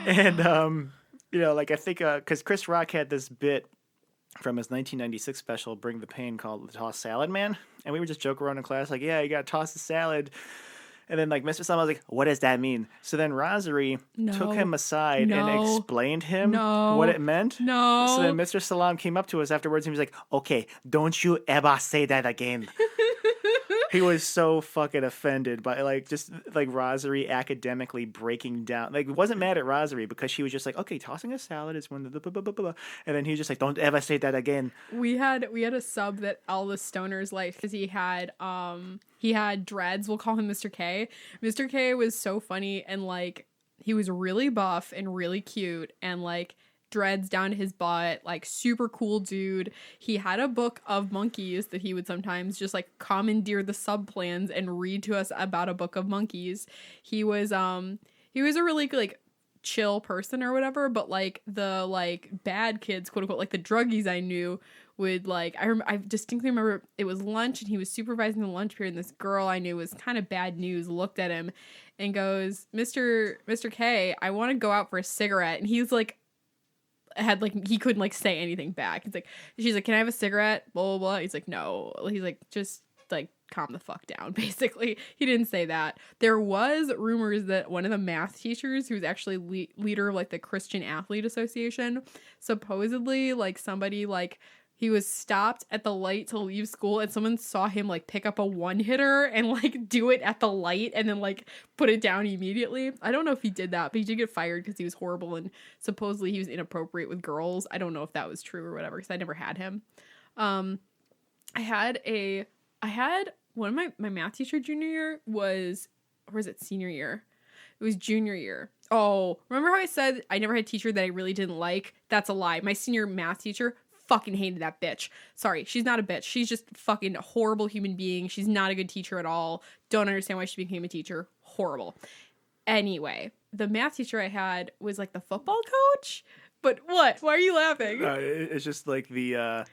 and like I think because Chris Rock had this bit from his 1996 special Bring the Pain called The Tossed Salad Man, and we would just joke around in class like, yeah, you got to toss the salad. And then like Mr. Salman was like, what does that mean? So then Rosary took him aside and No. explained him No. what it meant. No. So then Mr. Salam came up to us afterwards and he was like, okay, don't you ever say that again. He was so fucking offended by like just like Rosary academically breaking down. Like wasn't mad at Rosary because she was just like, okay, tossing a salad is one of the blah, blah, blah, blah. And then he was just like, don't ever say that again. We had a sub that all the stoners liked because he had dreads. We'll call him Mr. K. Mr. K was so funny, and like he was really buff and really cute, and like dreads down to his butt, like super cool dude. He had a book of monkeys that he would sometimes just like commandeer the sub plans and read to us about a book of monkeys. He was a really like chill person or whatever, but like the like bad kids, quote unquote, like the druggies I knew would like I distinctly remember it was lunch and he was supervising the lunch period, and this girl I knew was kind of bad news looked at him and goes, Mr. K, I want to go out for a cigarette. And he's like had like he couldn't like say anything back. She's like, can I have a cigarette? Blah blah blah. He's like, no. He's like, just like calm the fuck down. Basically, he didn't say that. There was rumors that one of the math teachers, who was actually leader of like the Christian Athlete Association, supposedly like somebody like he was stopped at the light to leave school and someone saw him like pick up a one hitter and like do it at the light and then like put it down immediately. I don't know if he did that, but he did get fired because he was horrible and supposedly he was inappropriate with girls. I don't know if that was true or whatever because I never had him. I had one of my math teacher junior year was, or was it senior year? It was junior year. Oh, remember how I said I never had a teacher that I really didn't like? That's a lie. My senior math teacher fucking hated that bitch. Sorry, she's not a bitch. She's just fucking a horrible human being. She's not a good teacher at all. Don't understand why she became a teacher. Horrible. Anyway, the math teacher I had was like the football coach. But what? Why are you laughing? It's just like the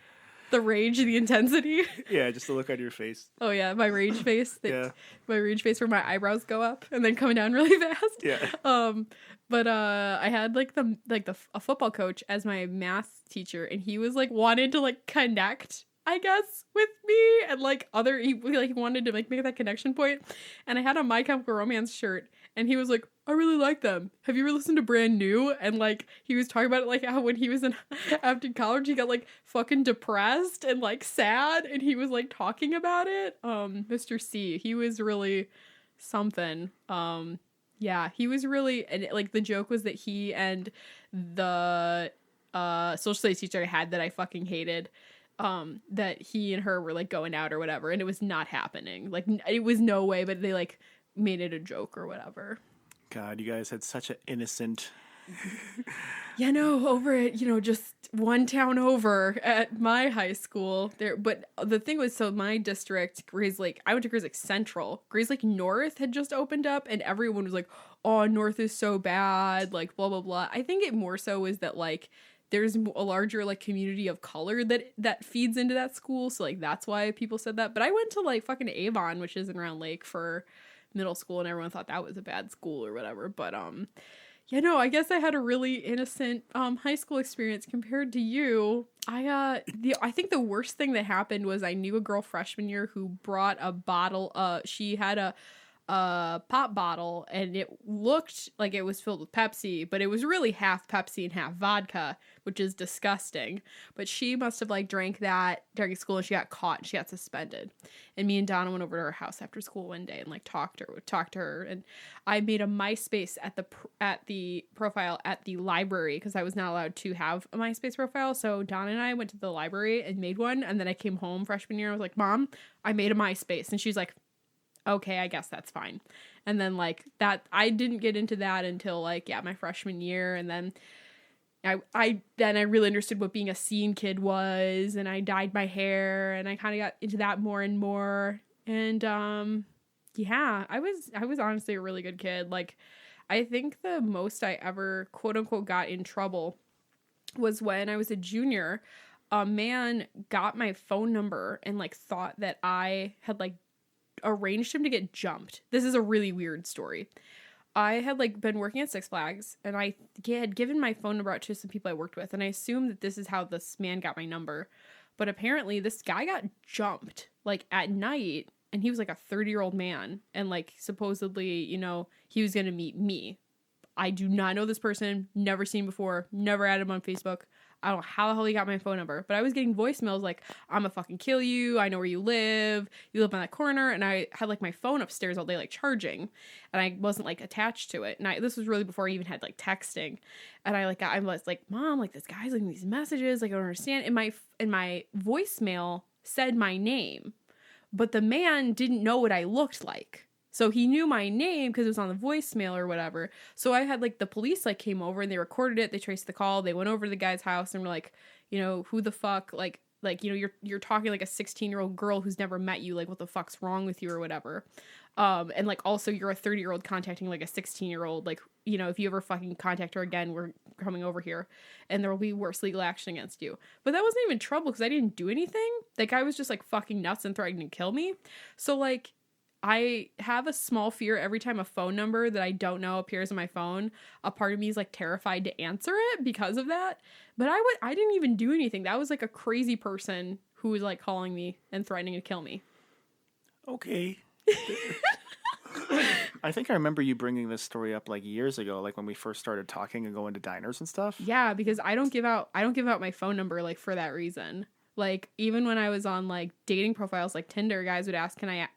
rage, the intensity. yeah, just the look on your face. Oh yeah, my rage face. Yeah. My rage face where my eyebrows go up and then come down really fast. Yeah. But I had a football coach as my math teacher, and he was like wanted to like connect, I guess, with me and like he wanted to like make that connection point. And I had a My Chemical Romance shirt, and he was like, I really like them. Have you ever listened to Brand New? And like he was talking about it like how when he was after college he got like fucking depressed and like sad, and he was like talking about it. Mr. C, he was really something. Yeah, he was really, and like the joke was that he and the social studies teacher I had that I fucking hated, that he and her were like going out or whatever, and it was not happening. Like it was no way, but they like made it a joke or whatever. God, you guys had such an innocent. Yeah, no, over at, just one town over at my high school there. But the thing was, so my district, Grays Lake, I went to Grays Lake Central. Grays Lake North had just opened up, and everyone was like, oh, North is so bad, like blah, blah, blah. I think it more so is that like there's a larger like community of color that feeds into that school. So like that's why people said that. But I went to like fucking Avon, which is in Round Lake, for middle school, and everyone thought that was a bad school or whatever. But yeah, no, I guess I had a really innocent high school experience compared to you. I think the worst thing that happened was I knew a girl freshman year who brought a bottle. She had a pop bottle, and it looked like it was filled with Pepsi, but it was really half Pepsi and half vodka, which is disgusting. But she must have like drank that during school, and she got caught and she got suspended. And me and Donna went over to her house after school one day and like talked to her, and I made a MySpace at the profile at the library because I was not allowed to have a MySpace profile. So Donna and I went to the library and made one, and then I came home freshman year. I was like, Mom, I made a MySpace, and she's like, okay, I guess that's fine. And then like that, I didn't get into that until like, yeah, my freshman year. And then I really understood what being a scene kid was, and I dyed my hair, and I kind of got into that more and more. And yeah, I was honestly a really good kid. Like I think the most I ever quote unquote got in trouble was when I was a junior. A man got my phone number and like thought that I had like arranged him to get jumped. This is a really weird story. I had like been working at Six Flags, and I had given my phone number out to some people I worked with, and I assumed that this is how this man got my number. But apparently this guy got jumped like at night, and he was like a 30-year-old man, and like supposedly, he was going to meet me. I do not know this person, never seen before, never added him on Facebook. I don't know how the hell he got my phone number, but I was getting voicemails like, I'm gonna fucking kill you, I know where you live on that corner, and I had like my phone upstairs all day like charging, and I wasn't like attached to it, and this was really before I even had like texting, and I was like, Mom, like this guy's leaving these messages, like I don't understand, and my voicemail said my name, but the man didn't know what I looked like. So he knew my name because it was on the voicemail or whatever. So I had like the police like came over and they recorded it. They traced the call. They went over to the guy's house and were like, who the fuck, you're talking like a 16-year-old girl who's never met you. Like, what the fuck's wrong with you or whatever. And like, also you're a 30-year-old contacting like a 16-year-old. Like, if you ever fucking contact her again, we're coming over here and there will be worse legal action against you. But that wasn't even trouble because I didn't do anything. That guy was just like fucking nuts and threatening to kill me. So like, I have a small fear every time a phone number that I don't know appears on my phone. A part of me is like terrified to answer it because of that. But I didn't even do anything. That was like a crazy person who was like calling me and threatening to kill me. Okay. I think I remember you bringing this story up like years ago, like when we first started talking and going to diners and stuff. Yeah, because I don't give out my phone number like for that reason. Like, even when I was on, like, dating profiles like Tinder, guys would ask, can I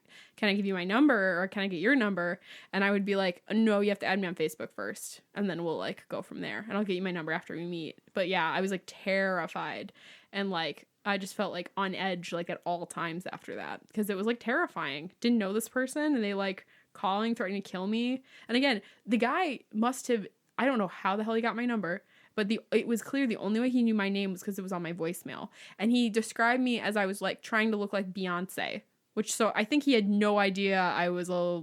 give you my number or can I get your number? And I would be like, no, you have to add me on Facebook first. And then we'll, like, go from there. And I'll get you my number after we meet. But, yeah, I was, like, terrified. And, like, I just felt, like, on edge, like, at all times after that. Because it was, like, terrifying. Didn't know this person. And they, like, calling, threatening to kill me. And, again, the guy must have, I don't know how the hell he got my number. But it was clear the only way he knew my name was because it was on my voicemail. And he described me as I was, like, trying to look like Beyonce. So I think he had no idea I was a,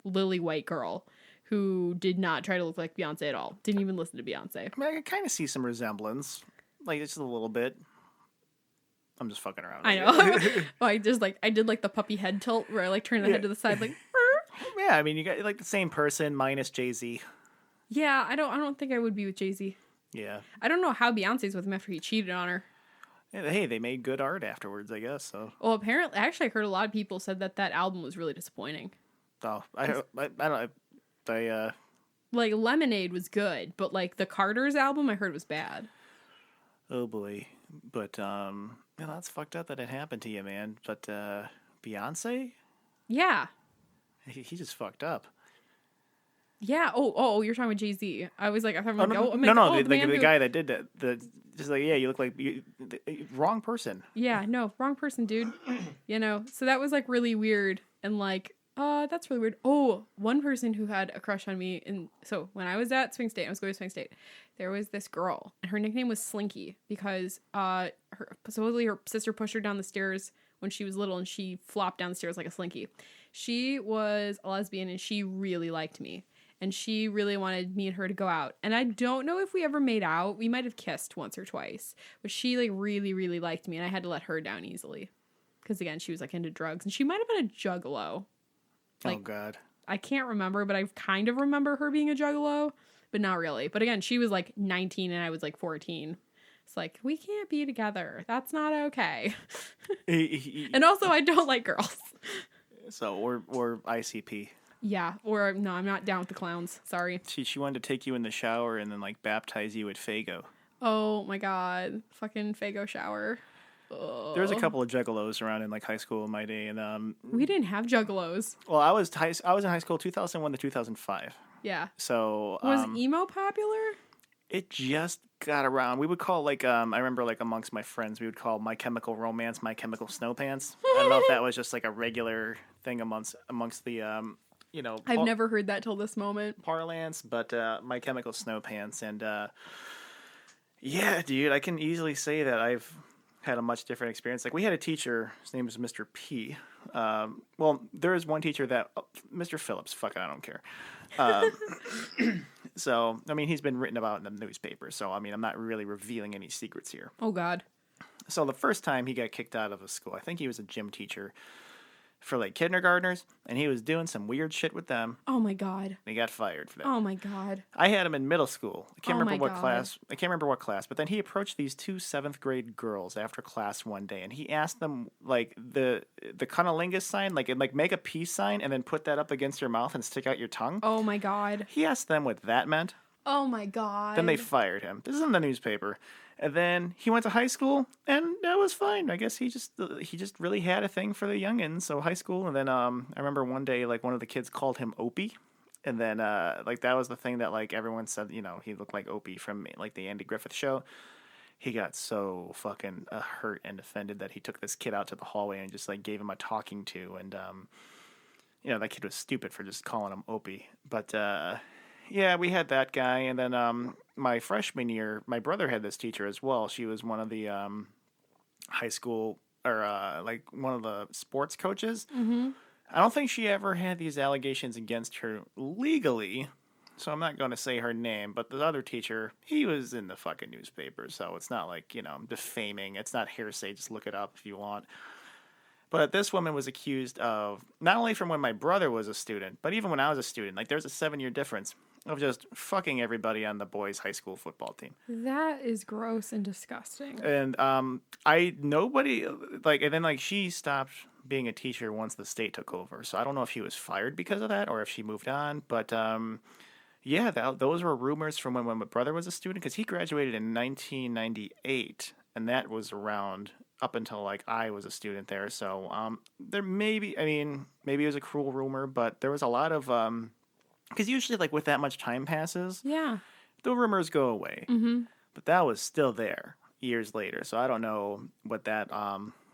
lily white girl who did not try to look like Beyonce at all. Didn't even listen to Beyonce. I mean, I can kind of see some resemblance. Like, just a little bit. I'm just fucking around. I know. I did, like, the puppy head tilt where I, like, turned the head to the side, like, yeah, I mean, you got, like, the same person minus Jay-Z. Yeah, I don't think I would be with Jay-Z. Yeah. I don't know how Beyonce's with him after he cheated on her. Hey, they made good art afterwards, I guess. So. Well, apparently, actually, I heard a lot of people said that album was really disappointing. Oh, I don't know. Like, Lemonade was good, but, like, the Carter's album I heard was bad. Oh, boy. But, that's fucked up that it happened to you, man. But, Beyonce? Yeah. He just fucked up. Yeah. You're talking about Jay-Z. I was like, I'm Oh like, no, oh, I'm no, like, no, oh, the, the like man the who. guy that did that. Just like, yeah, you look like wrong person. Yeah, no, wrong person, dude. So that was like really weird and like, that's really weird. Oh, one person who had a crush on me, and so when I was at Swing State, I was going to Swing State. There was this girl, and her nickname was Slinky because supposedly her sister pushed her down the stairs when she was little, and she flopped down the stairs like a slinky. She was a lesbian, and she really liked me. And she really wanted me and her to go out. And I don't know if we ever made out. We might have kissed once or twice. But she, like, really, really liked me. And I had to let her down easily. Because, again, she was, like, into drugs. And she might have been a juggalo. Like, Oh, God. I can't remember, but I kind of remember her being a juggalo. But not really. But, again, she was, like, 19 and I was, like, 14. It's like, we can't be together. That's not okay. And also, I don't like girls. So, or ICP. Yeah, or no, I'm not down with the clowns. Sorry. She wanted to take you in the shower and then like baptize you at Fago. Oh my god, fucking Fago shower. Ugh. There was a couple of juggalos around in like high school in my day, and We didn't have juggalos. well, I was in high school 2001 to 2005. Yeah. So Was emo popular? it just got around. We would call like I remember like amongst my friends we would call My Chemical Romance My Chemical Snow Pants. I don't know if that was just like a regular thing amongst the I've never heard that till this moment. parlance, but My Chemical Snow Pants, and yeah, dude, I can easily say that I've had a much different experience. Like we had a teacher, his name was Mr. P. Well, there is one teacher that Mr. Phillips. Fuck it, I don't care. So I mean, he's been written about in the newspaper. So I mean, I'm not really revealing any secrets here. Oh god. So the first time he got kicked out of a school, I think he was a gym teacher for like kindergartners, and he was doing some weird shit with them. Oh my god. And he got fired for that. Oh my god. I had him in middle school. I can't Oh remember my what God. class. I can't remember what class. But then he approached these two 7th grade girls after class one day, and he asked them like the cunnilingus sign, like make a peace sign, and then put that up against your mouth and stick out your tongue. Oh my god. He asked them what that meant. Oh my god. Then they fired him. This is in the newspaper. And then he went to high school, and that was fine. I guess he just really had a thing for the youngins. So high school, and then I remember one day like one of the kids called him Opie, and then like that was the thing that like everyone said, he looked like Opie from like the Andy Griffith Show. He got so fucking hurt and offended that he took this kid out to the hallway and just like gave him a talking to, and that kid was stupid for just calling him Opie, but. Yeah, we had that guy, and then my freshman year, my brother had this teacher as well. She was one of the high school, or like one of the sports coaches. Mm-hmm. I don't think she ever had these allegations against her legally, so I'm not going to say her name, but the other teacher, he was in the fucking newspaper, so it's not like, defaming. It's not hearsay, just look it up if you want. But this woman was accused of, not only from when my brother was a student, but even when I was a student, like there's a 7-year difference, of just fucking everybody on the boys' high school football team. That is gross and disgusting. And she stopped being a teacher once the state took over. So I don't know if she was fired because of that or if she moved on. But yeah, those were rumors from when my brother was a student, because he graduated in 1998, and that was around up until like I was a student there. So there maybe it was a cruel rumor, but there was a lot of because usually like with that much time passes, Yeah. the rumors go away. Mm-hmm. But that was still there years later. So I don't know what that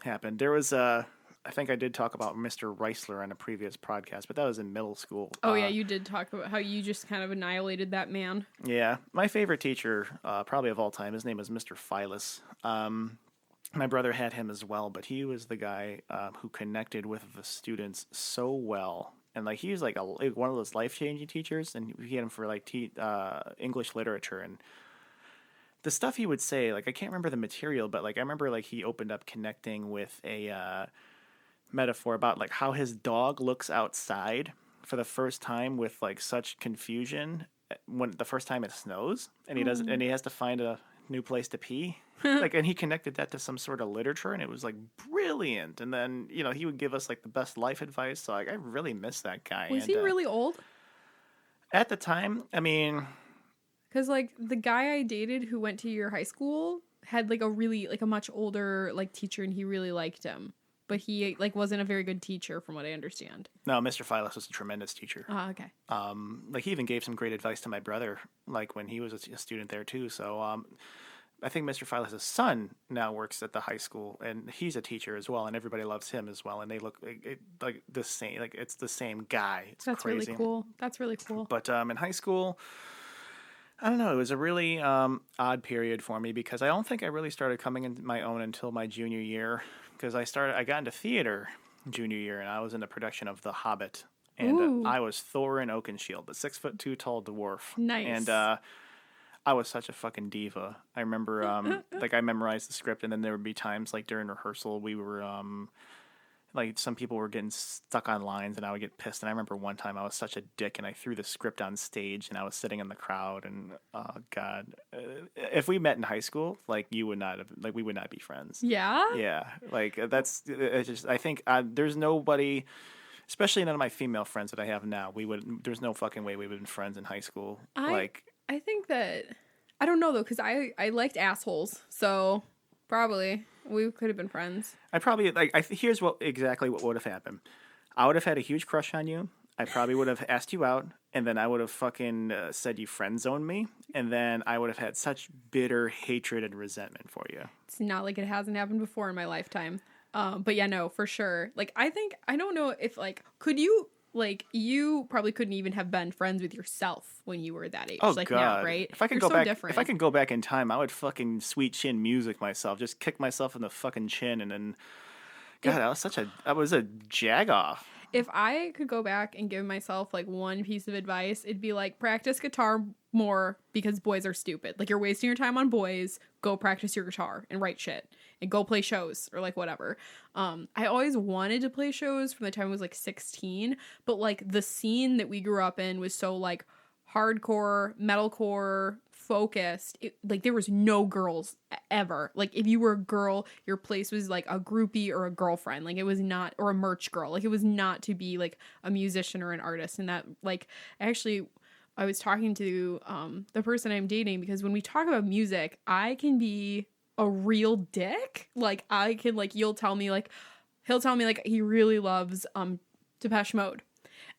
happened. There was I think I did talk about Mr. Reisler on a previous podcast, but that was in middle school. Oh yeah, you did talk about how you just kind of annihilated that man. Yeah, my favorite teacher, probably of all time, his name was Mr. Philis. My brother had him as well, but he was the guy who connected with the students so well. And like he was like one of those life-changing teachers, and we had him for like English literature, and the stuff he would say, like I can't remember the material, but like I remember like he opened up connecting with a metaphor about like how his dog looks outside for the first time with like such confusion when the first time it snows, and he has to find a new place to pee. Like, and he connected that to some sort of literature, and it was like brilliant. And then he would give us like the best life advice. So like I really miss that guy. Was he really old? At the time? I mean, because like the guy I dated who went to your high school had like a much older like teacher, and he really liked him. but he like wasn't a very good teacher from what I understand. No, Mr. Philos was a tremendous teacher. Oh, okay. Like he even gave some great advice to my brother, like when he was a student there too. So I think Mr. Philos' son now works at the high school, and he's a teacher as well, and everybody loves him as well. And they look like the same, like it's the same guy. It's That's crazy. really cool. That's really cool. But in high school, I don't know. It was a really odd period for me because I don't think I really started coming into my own until my junior year. Because I got into theater junior year, and I was in the production of The Hobbit, and I was Thorin Oakenshield, the 6'2" tall dwarf. Nice. And I was such a fucking diva. I remember, like, I memorized the script, and then there would be times, like, during rehearsal, we were, like, some people were getting stuck on lines, and I would get pissed. And I remember one time I was such a dick, and I threw the script on stage, and I was sitting in the crowd, and, oh, God. If we met in high school, like, we would not be friends. Yeah? Yeah. Like, it's just, I think there's nobody... Especially none of my female friends that I have now. There's no fucking way we would have been friends in high school. I think that, I don't know though, because I liked assholes, so probably we could have been friends. I probably, here's exactly what would have happened. I would have had a huge crush on you. I probably would have asked you out, and then I would have fucking said you friend zoned me, and then I would have had such bitter hatred and resentment for you. It's not like it hasn't happened before in my lifetime. But yeah, no, for sure. Like, I don't know if, like, you probably couldn't even have been friends with yourself when you were that age. Oh, like, God. now, right? If I could You're go back, different. if I could go back in time, I would fucking sweet chin music myself, just kick myself in the fucking chin, and then, God, I was a jagoff. If I could go back and give myself, like, one piece of advice, it'd be, like, practice guitar more because boys are stupid. Like, you're wasting your time on boys. Go practice your guitar and write shit. And go play shows or, like, whatever. I always wanted to play shows from the time I was, like, 16. But, like, the scene that we grew up in was so, like, hardcore, metalcore focused. Like, there was no girls ever. Like, if you were a girl, your place was, like, a groupie or a girlfriend. Like, it was not, or a merch girl. Like, it was not to be, like, a musician or an artist. And that, like, actually... I was talking to the person I'm dating because when we talk about music, I can be a real dick. Like, I can, like, he'll tell me, like, he really loves Depeche Mode.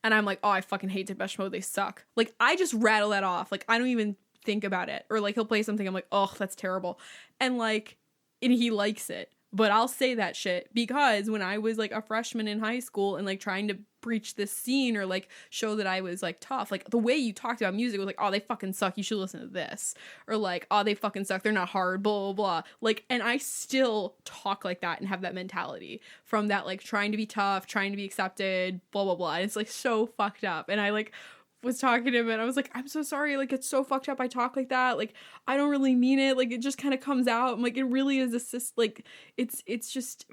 And I'm like, oh, I fucking hate Depeche Mode. They suck. Like, I just rattle that off. Like, I don't even think about it. Or, like, he'll play something. I'm like, oh, that's terrible. And, like, and he likes it. But I'll say that shit because when I was, like, a freshman in high school and, like, trying to preach this scene or, like, show that I was, like, tough, like, the way you talked about music was like, oh, they fucking suck, you should listen to this. Or, like, oh, they fucking suck, they're not hard, blah, blah, blah. Like, and I still talk like that and have that mentality from that, like, trying to be tough, trying to be accepted, blah, blah, blah. And it's, like, so fucked up. And I, like... was talking to him and I was like, I'm so sorry, like, it's so fucked up I talk like that, like, I don't really mean it, like, it just kind of comes out. I'm like, it really is it's just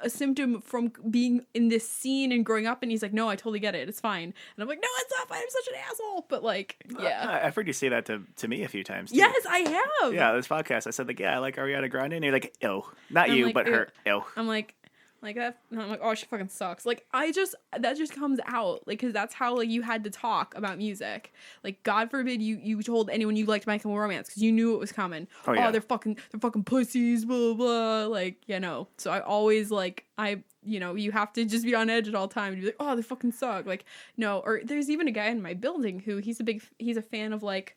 a symptom from being in this scene and growing up. And he's like, no, I totally get it, it's fine. And I'm like, no, it's not fine, I'm such an asshole. But, like, yeah, I've heard you say that to me a few times too. Yes, I have. Yeah, this podcast I said, like, yeah, I like Ariana Grande, and you're like, ew, not you, like, but her, ew. I'm like that, and I'm like, oh, she fucking sucks. Like, that just comes out, like, because that's how, like, you had to talk about music. Like, God forbid you told anyone you liked My Chemical Romance because you knew it was coming. Oh, yeah. They're fucking pussies, blah, blah, blah. Like, you know. So I always, like, you have to just be on edge at all times and be like, oh, they fucking suck. Like, no. Or there's even a guy in my building who he's a fan of, like,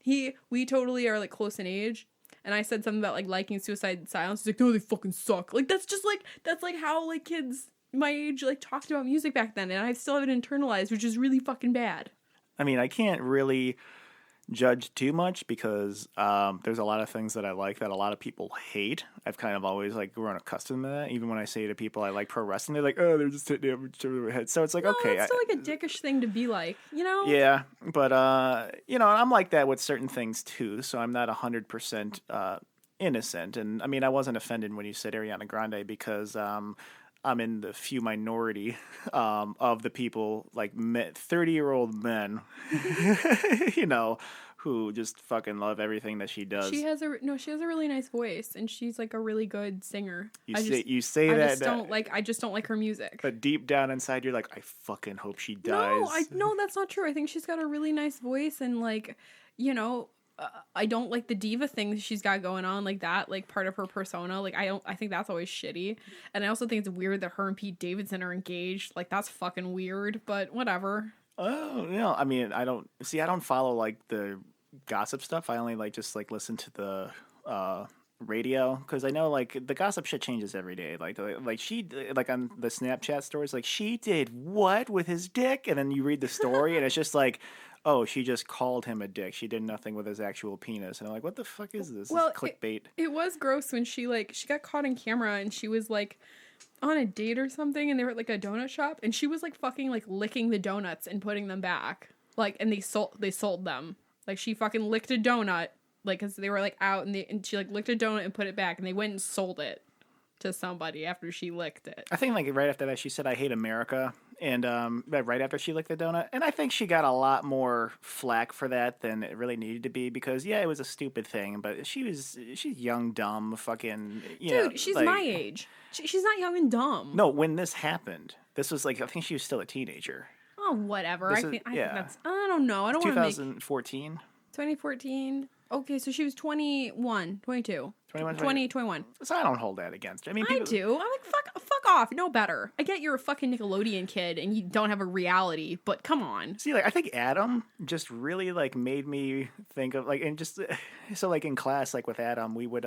we totally are, like, close in age. And I said something about, like, liking Suicide Silence. He's like, no, they fucking suck. Like, that's how, like, kids my age, like, talked about music back then. And I still have it internalized, which is really fucking bad. I mean, I can't really judge too much because there's a lot of things that I like that a lot of people hate. I've kind of always, like, grown accustomed to that. Even when I say to people I like pro wrestling, they're like, oh, they're just hitting their head. So it's like, okay. It's still, like, a dickish thing to be like, you know? Yeah, but, I'm like that with certain things, too, so I'm not 100% innocent. And, I mean, I wasn't offended when you said Ariana Grande because I'm in the few minority of the people, like, 30-year-old men, who just fucking love everything that she does. She has a really nice voice, and she's, like, a really good singer. I just don't like her music. But deep down inside, you're like, I fucking hope she dies. No, that's not true. I think she's got a really nice voice, and, like, I don't like the diva thing that she's got going on, like that, like part of her persona. Like I think that's always shitty. And I also think it's weird that her and Pete Davidson are engaged. Like that's fucking weird, but whatever. Oh, I mean, I don't follow like the gossip stuff. I only like just like listen to the radio because I know like the gossip shit changes every day. Like she like on the Snapchat stories, like she did what with his dick, and then you read the story and it's just like, oh, she just called him a dick. She did nothing with his actual penis, and I'm like, what the fuck is this? Well, This is clickbait. it was gross when she got caught on camera and she was like on a date or something and they were at like a donut shop and she was like fucking like licking the donuts and putting them back. Like and they sold them. Like she fucking licked a donut like cuz they were like out and she like licked a donut and put it back and they went and sold it to somebody after she licked it. I think like right after that she said I hate America, and right after she licked the donut, and I think she got a lot more flack for that than it really needed to be because yeah, it was a stupid thing, but she's young, dumb, fucking Dude, she's like, my age. She's not young and dumb. No, when this happened, this was like I think she was still a teenager. Oh, whatever. This I is- think yeah. that's I don't know. I don't want to make 2014. 2014. Okay, so she was 21, 22. 21, 20, 21. So I don't hold that against her. I mean, I people, do. I'm like, fuck off. No better. I get you're a fucking Nickelodeon kid and you don't have a reality, but come on. See, like I think Adam just really like made me think of like and just so like in class like with Adam we would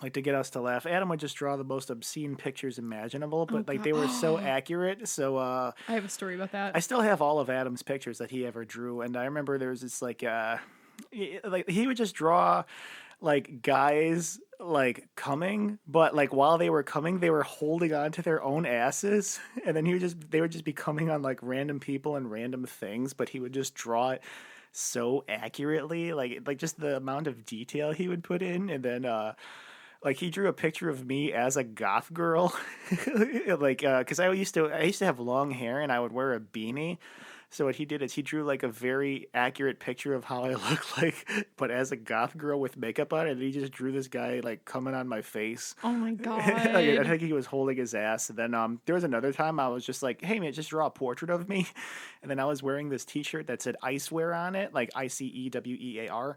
like to get us to laugh. Adam would just draw the most obscene pictures imaginable, but like they were so accurate. So I have a story about that. I still have all of Adam's pictures that he ever drew, and I remember there was this like he would just draw like guys like coming, but like while they were coming they were holding on to their own asses, and then they would just be coming on like random people and random things, but he would just draw it so accurately, like just the amount of detail he would put in. And then like he drew a picture of me as a goth girl like because I used to have long hair and I would wear a beanie. So what he did is he drew like a very accurate picture of how I look like, but as a goth girl with makeup on, and he just drew this guy like coming on my face. Oh my god. I think he was holding his ass. And then there was another time I was just like, hey man, just draw a portrait of me. And then I was wearing this t-shirt that said Icewear on it, like Icewear.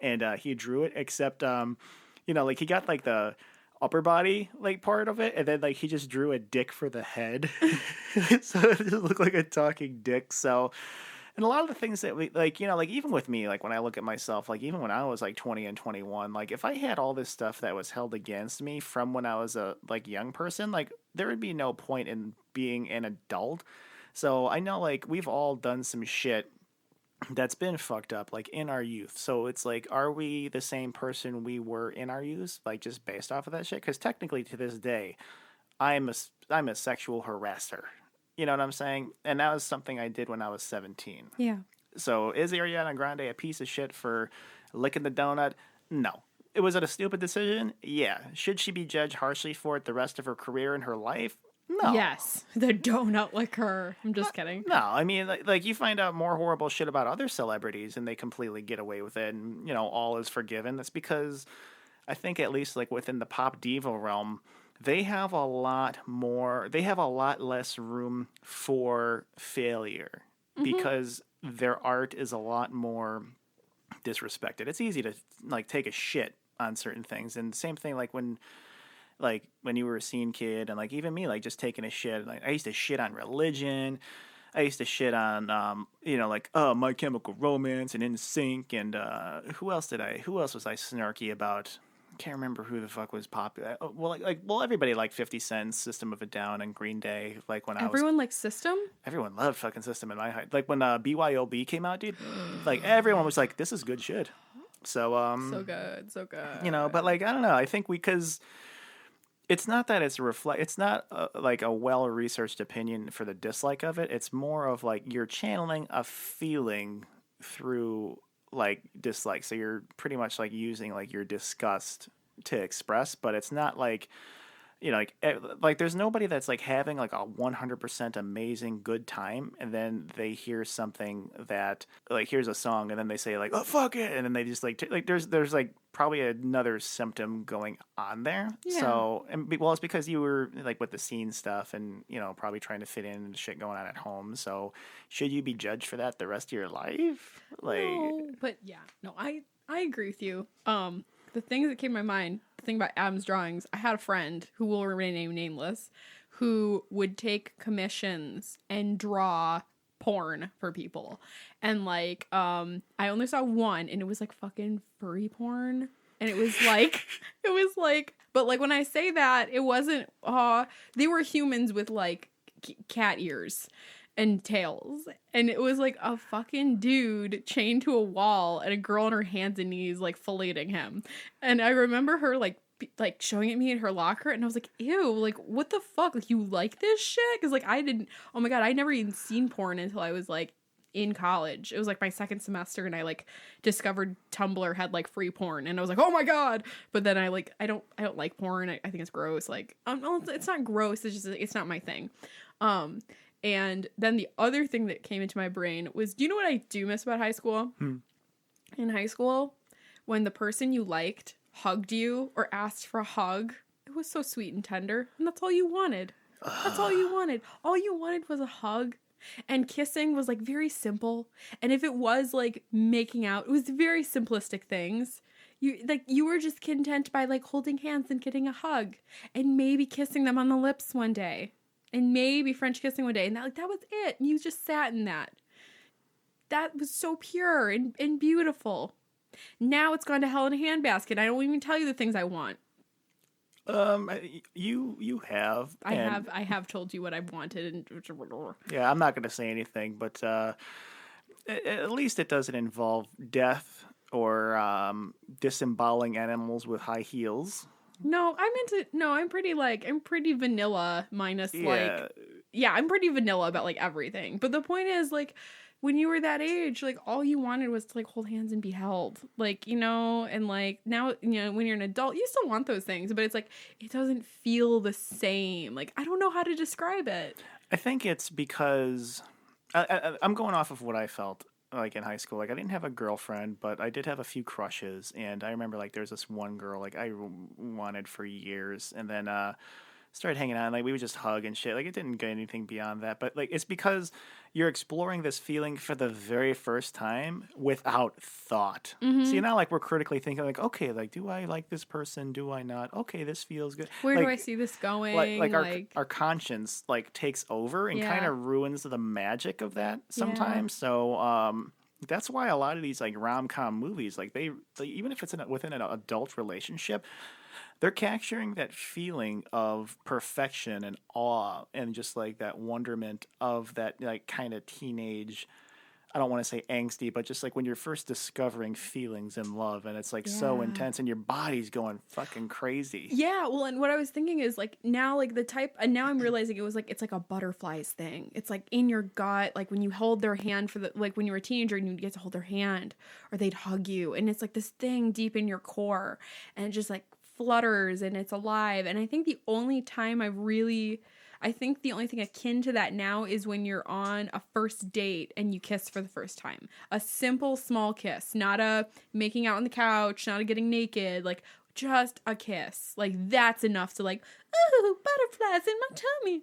And he drew it, except like he got like the upper body like part of it, and then like he just drew a dick for the head. So it just looked like a talking dick. So and a lot of the things that we like even with me, like when I look at myself, like even when I was like 20 and 21, like if I had all this stuff that was held against me from when I was a like young person, like there would be no point in being an adult. So I know like we've all done some shit that's been fucked up like in our youth. So it's like, are we the same person we were in our youth, like just based off of that shit? Because technically to this day I'm a sexual harasser, you know what I'm saying? And that was something I did when I was 17. Yeah. So is Ariana Grande a piece of shit for licking the donut? No. Was it a stupid decision? Yeah. Should she be judged harshly for it the rest of her career and her life? No. Yes, the donut liquor. I'm just kidding. No, I mean, like you find out more horrible shit about other celebrities and they completely get away with it and, all is forgiven. That's because I think at least like within the pop diva realm, they have a lot less room for failure because their art is a lot more disrespected. It's easy to like take a shit on certain things. And same thing like when you were a scene kid and like even me, like just taking a shit, like I used to shit on religion. I used to shit on, My Chemical Romance and NSYNC and who else was I snarky about? I can't remember who the fuck was popular. Well, everybody liked 50 Cent, System of a Down, and Green Day. Like when everyone likes System. Everyone loved fucking System in my height. Like when BYOB came out, dude. Like everyone was like, "This is good shit." So so good. But like I don't know. I think because it's not that it's not like a well-researched opinion for the dislike of it. It's more of like you're channeling a feeling through like dislike. So you're pretty much like using like your disgust to express, but it's not like like there's nobody that's like having like a 100% amazing good time and then they hear something that like here's a song and then they say like, oh fuck it, and then they just like there's like probably another symptom going on there. Yeah. So it's because you were like with the scene stuff and probably trying to fit in and shit going on at home. So should you be judged for that the rest of your life? Like no, but yeah, no, I I agree with you. The things that came to my mind, the thing about Adam's drawings, I had a friend who will remain nameless, who would take commissions and draw porn for people. And like, I only saw one, and it was like fucking furry porn. And it was like, but like when I say that, it wasn't, they were humans with like cat ears and tails, and it was like a fucking dude chained to a wall and a girl on her hands and knees like filleting him. And I remember her like showing it me in her locker, and I was like, ew, like what the fuck, like you like this shit? Because like oh my god, I'd never even seen porn until I was like in college. It was like my second semester, and I like discovered Tumblr had like free porn, and I was like, oh my god. But then I don't like porn. I think it's gross. Like it's not gross, it's just it's not my thing. And then the other thing that came into my brain was, do you know what I do miss about high school? In high school, when the person you liked hugged you or asked for a hug, it was so sweet and tender, and that's all you wanted. That's all you wanted. All you wanted was a hug. And kissing was like very simple. And if it was like making out, it was very simplistic things. You were just content by like holding hands and getting a hug and maybe kissing them on the lips one day. And maybe French kissing one day. And that was it. And you just sat in that. That was so pure and beautiful. Now it's gone to hell in a handbasket. I don't even tell you the things I want. You have. I have told you what I wanted. And yeah, I'm not going to say anything, but at least it doesn't involve death or disemboweling animals with high heels. No, I'm pretty vanilla minus I'm pretty vanilla about like everything. But the point is like when you were that age, like all you wanted was to like hold hands and be held. Like, you know, and like now, you know, when you're an adult, you still want those things, but it's like it doesn't feel the same. Like I don't know how to describe it. I think it's because I'm going off of what I felt like in high school. Like I didn't have a girlfriend, but I did have a few crushes, and I remember like there's this one girl like I wanted for years, and then started hanging out, and like we would just hug and shit. Like it didn't get anything beyond that, but like it's because you're exploring this feeling for the very first time without thought. Mm-hmm. So you're not like we're critically thinking like, okay, like do I like this person? Do I not? Okay, this feels good. Where like, do I see this going? Like our conscience like takes over and kind of ruins the magic of that sometimes. Yeah. So that's why a lot of these like rom-com movies, like they even if it's within an adult relationship, they're capturing that feeling of perfection and awe and just like that wonderment of that like kind of teenage, I don't want to say angsty, but just like when you're first discovering feelings and love, and it's like so intense and your body's going fucking crazy. Yeah, well, and what I was thinking is like now like the type, and now I'm realizing it was like it's like a butterflies thing. It's like in your gut, like when you hold their hand for the like when you were a teenager and you'd get to hold their hand or they'd hug you, and it's like this thing deep in your core, and it just like flutters and it's alive. And I think the only thing akin to that now is when you're on a first date and you kiss for the first time. A simple, small kiss, not a making out on the couch, not a getting naked, like just a kiss. Like that's enough to like, ooh, butterflies in my tummy.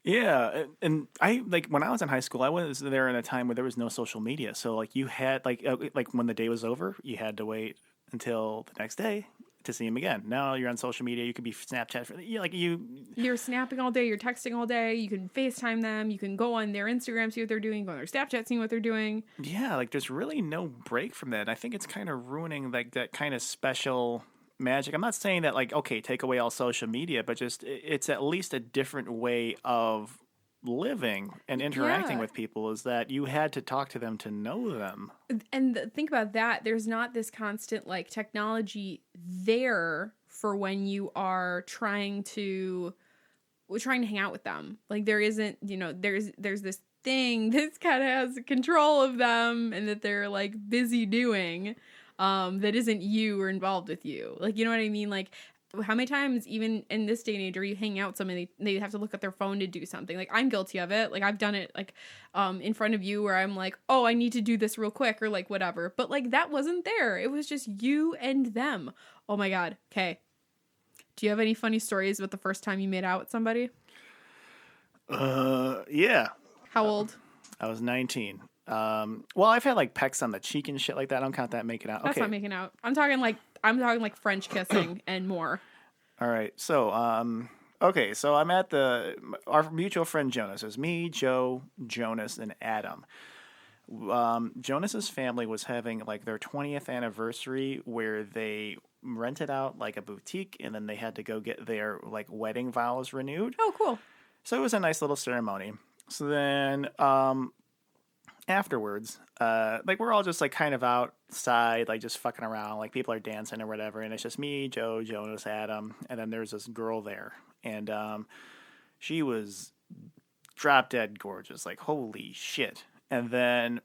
Yeah, and I like when I was in high school, I was there in a time where there was no social media. So like you had like when the day was over, you had to wait until the next day to see him again. Now you're on social media. You could be Snapchat. You're snapping all day. You're texting all day. You can FaceTime them. You can go on their Instagram, see what they're doing. Go on their Snapchat, see what they're doing. Yeah, like there's really no break from that. I think it's kind of ruining like that kind of special magic. I'm not saying that like, okay, take away all social media, but just it's at least a different way of living and interacting with people, is that you had to talk to them to know them. And think about that. There's not this constant like technology there for when you are trying to hang out with them. Like there isn't, you know, there's this thing that kind of has control of them and that they're like busy doing that isn't you or involved with you. Like, you know what I mean? Like how many times, even in this day and age, are you hanging out with somebody, they have to look at their phone to do something? Like, I'm guilty of it. Like, I've done it, like, in front of you where I'm like, oh, I need to do this real quick, or, like, whatever. But, like, that wasn't there. It was just you and them. Oh, my God. Okay. Do you have any funny stories about the first time you made out with somebody? Yeah. How old? I was 19. Well, I've had like pecks on the cheek and shit like that. I don't count that making out. That's Okay. not making out. I'm talking like French kissing and more. All right. So, okay. So I'm at our mutual friend Jonas. It was me, Joe, Jonas, and Adam. Jonas's family was having like their 20th anniversary where they rented out like a boutique and then they had to go get their like wedding vows renewed. Oh, cool. So it was a nice little ceremony. So then afterwards, like we're all just like kind of outside, like just fucking around, like people are dancing or whatever, and it's just me, Joe, Jonas, Adam, and then there's this girl there, and she was drop dead gorgeous, like holy shit. And then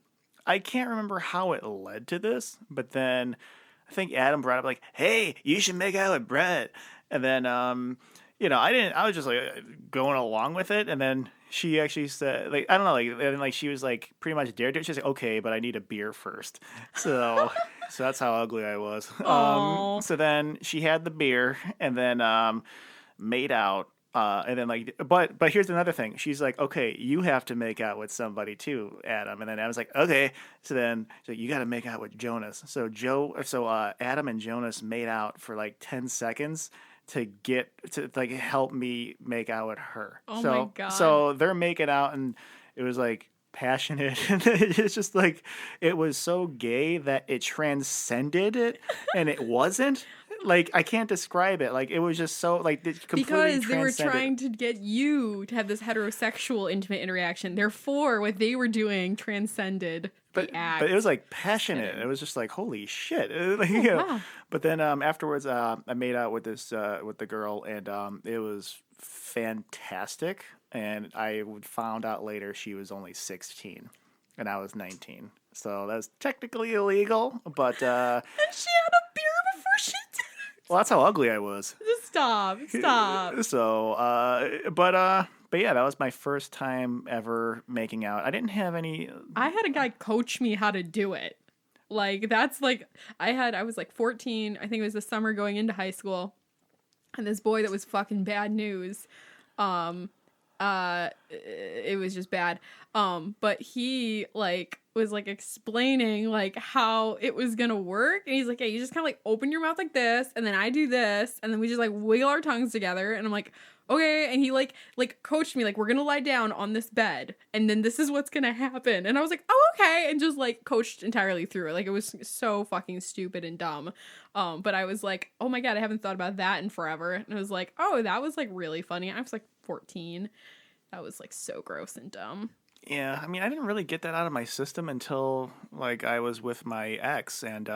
I can't remember how it led to this, but then I think Adam brought up like, "Hey, you should make out with Brett," and then I didn't. I was just like going along with it, and then she actually said, like, I don't know, like, and like she was like pretty much dared to. She's like, "Okay, but I need a beer first." So, so that's how ugly I was. Aw. So then she had the beer, and then made out. And then like, but here's another thing. She's like, "Okay, you have to make out with somebody too, Adam." And then Adam's like, "Okay." So then, so you got to make out with Jonas. So Adam and Jonas made out for like 10 seconds to like help me make out with her. Oh so, my God. So they're making out, and it was like passionate, and it's just like it was so gay that it transcended it, and it wasn't. Like I can't describe it. Like it was just so like it completely Because they were transcended. trying to get you to have this heterosexual intimate interaction. Therefore, what they were doing transcended the act. But it was like passionate. It was just like holy shit. Like, wow. But then afterwards, I made out with with the girl, and it was fantastic. And I found out later she was only 16, and I was 19. So that's technically illegal. But And she had a beer before she did. well, that's how ugly I was. Just stop. So, but yeah, that was my first time ever making out. I didn't have any. I had a guy coach me how to do it. Like that's like I was like 14. I think it was the summer going into high school, and this boy that was fucking bad news. It was just bad. But he like was like explaining like how it was gonna work, and he's like, "Hey, you just kind of like open your mouth like this, and then I do this, and then we just like wiggle our tongues together." And I'm like, "Okay." And he like coached me like, "We're gonna lie down on this bed, and then this is what's gonna happen." And I was like, "Oh, okay," and just like coached entirely through it. Like it was so fucking stupid and dumb. But I was like, "Oh my God, I haven't thought about that in forever." And I was like, "Oh, that was like really funny." I was like 14. That was like so gross and dumb. Yeah, I mean, I didn't really get that out of my system until like I was with my ex, and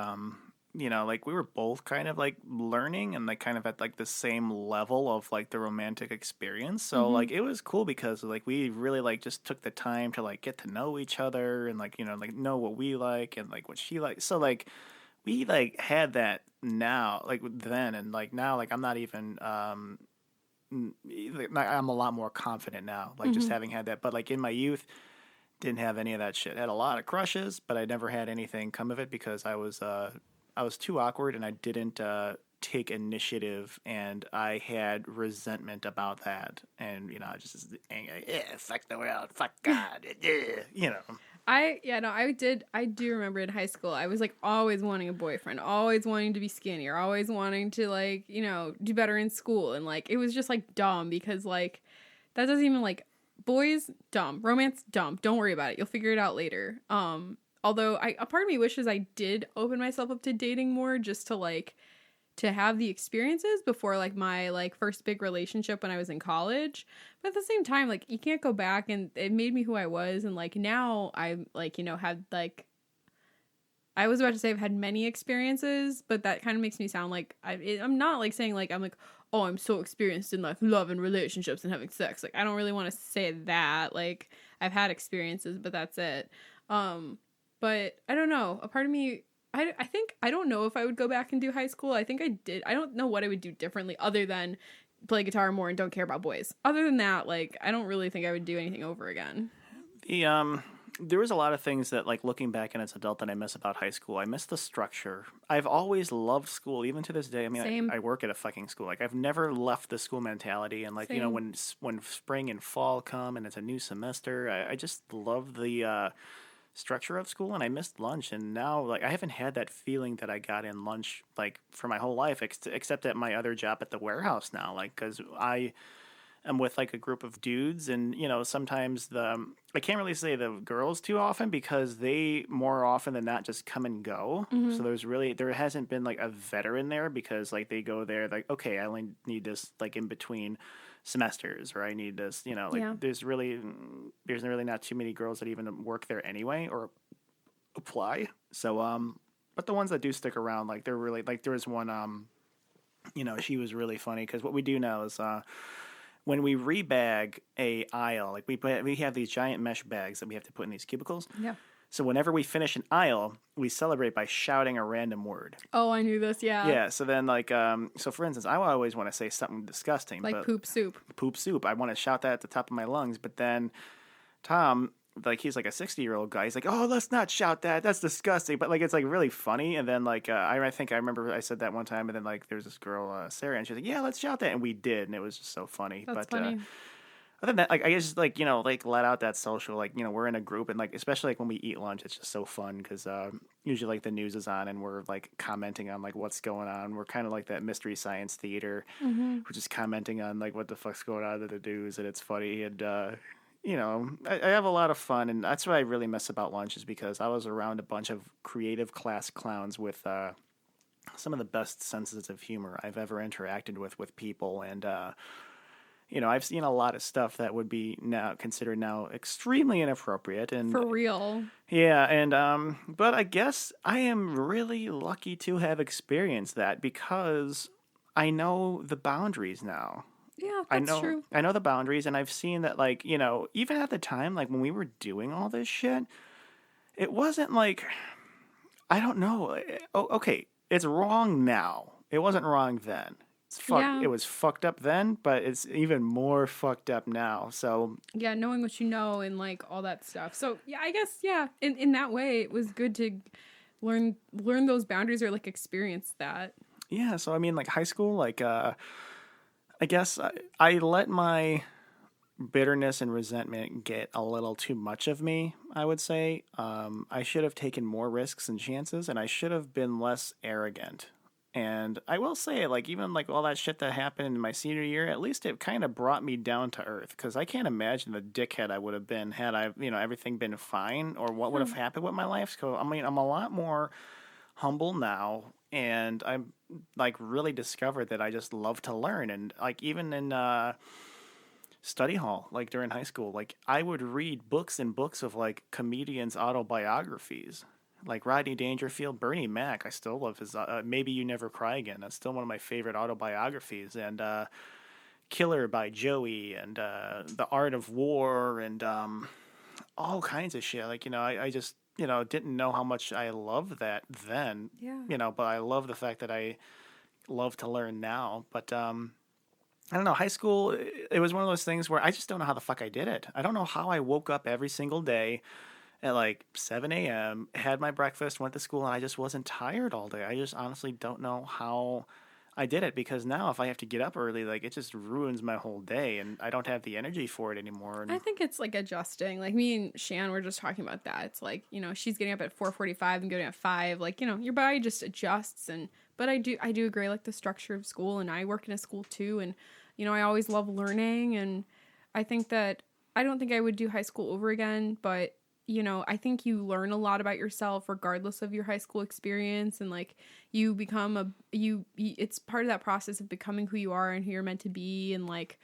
like we were both kind of like learning and like kind of at like the same level of like the romantic experience. So like it was cool because like we really like just took the time to like get to know each other and like like know what we like and like what she likes. So like we like had that now like then, and like now like I'm not even I'm a lot more confident now, like just having had that. But like in my youth, didn't have any of that shit. Had a lot of crushes, but I never had anything come of it because I was too awkward and I didn't take initiative, and I had resentment about that. And just angry, yeah, fuck the world, fuck God, yeah. I do remember in high school, I was like always wanting a boyfriend, always wanting to be skinnier, always wanting to like, do better in school. And like, it was just like dumb because like, that doesn't even like, boys, dumb, romance, dumb. Don't worry about it. You'll figure it out later. Although a part of me wishes I did open myself up to dating more just to like, to have the experiences before like my like first big relationship when I was in college. But at the same time, like you can't go back, and it made me who I was. And like now I'm like, had like, I was about to say I've had many experiences, but that kind of makes me sound like I'm not like saying like, I'm like, oh, I'm so experienced in like love and relationships and having sex. Like, I don't really want to say that. Like I've had experiences, but that's it. But I don't know. A part of me, I think, I don't know if I would go back and do high school. I think I did. I don't know what I would do differently other than play guitar more and don't care about boys. Other than that, like, I don't really think I would do anything over again. There was a lot of things that, like, looking back as an adult that I miss about high school. I miss the structure. I've always loved school, even to this day. I mean, Same. I work at a fucking school. Like, I've never left the school mentality. And, like, Same. When spring and fall come and it's a new semester, I just love structure of school, and I missed lunch. And now, like, I haven't had that feeling that I got in lunch, like, for my whole life, except at my other job at the warehouse now. Like, because I'm with like a group of dudes, and sometimes I can't really say the girls too often because they more often than not just come and go. Mm-hmm. So there hasn't been like a veteran there because like they go there like, okay, I only need this like in between semesters, or I need this, like Yeah. there's really not too many girls that even work there anyway or apply. So but the ones that do stick around, like they're really like, there was one she was really funny because what we do now is when we rebag a aisle, like we have these giant mesh bags that we have to put in these cubicles. Yeah. So whenever we finish an aisle, we celebrate by shouting a random word. Oh, I knew this. Yeah. Yeah. So then, like, so for instance, I always want to say something disgusting, Like but poop soup. poop soup. I want to shout that at the top of my lungs, but then Tom, like, he's like a 60-year-old guy. He's like, oh, let's not shout that. That's disgusting. But like, it's like really funny. And then like, I think I remember I said that one time, and then like, there's this girl, Sarah, and she's like, yeah, let's shout that, and we did, and it was just so funny. That's But funny. other than that, like, I just like, like let out that social, like, we're in a group, and like, especially like when we eat lunch, it's just so fun because usually like the news is on and we're like commenting on like what's going on. We're kind of like that Mystery Science Theater. Mm-hmm. We're just commenting on like what the fuck's going on in the news, and it's funny. And I have a lot of fun, and that's what I really miss about lunch is because I was around a bunch of creative class clowns with some of the best senses of humor I've ever interacted with people, and I've seen a lot of stuff that would be now considered now extremely inappropriate, and For real. yeah, and but I guess I am really lucky to have experienced that because I know the boundaries now. Yeah, I that's know true. I know the boundaries, and I've seen that, like, even at the time, like when we were doing all this shit, it wasn't like, I don't know. Oh, okay, it's wrong now. It wasn't wrong then. Yeah. It was fucked up then, but it's even more fucked up now. So Yeah, knowing what you know and like all that stuff. So yeah, I guess yeah, in that way it was good to learn those boundaries or like experience that. yeah, so I mean, like high school, like I guess I let my bitterness and resentment get a little too much of me, I would say. I should have taken more risks and chances, and I should have been less arrogant. And I will say, like, even like all that shit that happened in my senior year, at least it kind of brought me down to earth. Because I can't imagine the dickhead I would have been had I, everything been fine, or what would have happened with my life. So I mean, I'm a lot more humble now, and I'm like really discovered that I just love to learn. And like even in study hall, like during high school, like I would read books and books of like comedians' autobiographies, like Rodney Dangerfield, Bernie Mac. I still love his Maybe You Never Cry Again. That's still one of my favorite autobiographies. And Killer by Joey, and The Art of War, and all kinds of shit. Like, I just, didn't know how much I loved that then, Yeah. but I love the fact that I love to learn now. But I don't know, high school, it was one of those things where I just don't know how the fuck I did it. I don't know how I woke up every single day at like 7 a.m., had my breakfast, went to school, and I just wasn't tired all day. I just honestly don't know how I did it, because now if I have to get up early, like it just ruins my whole day, and I don't have the energy for it anymore. And I think it's like adjusting. Like me and Shan were just talking about that. It's like, she's getting up at 4:45 and getting at 5. Like, your body just adjusts. But I do agree, like the structure of school, and I work in a school too, and I always love learning, and I think that I don't think I would do high school over again, but I think you learn a lot about yourself regardless of your high school experience, and like you become it's part of that process of becoming who you are and who you're meant to be, and like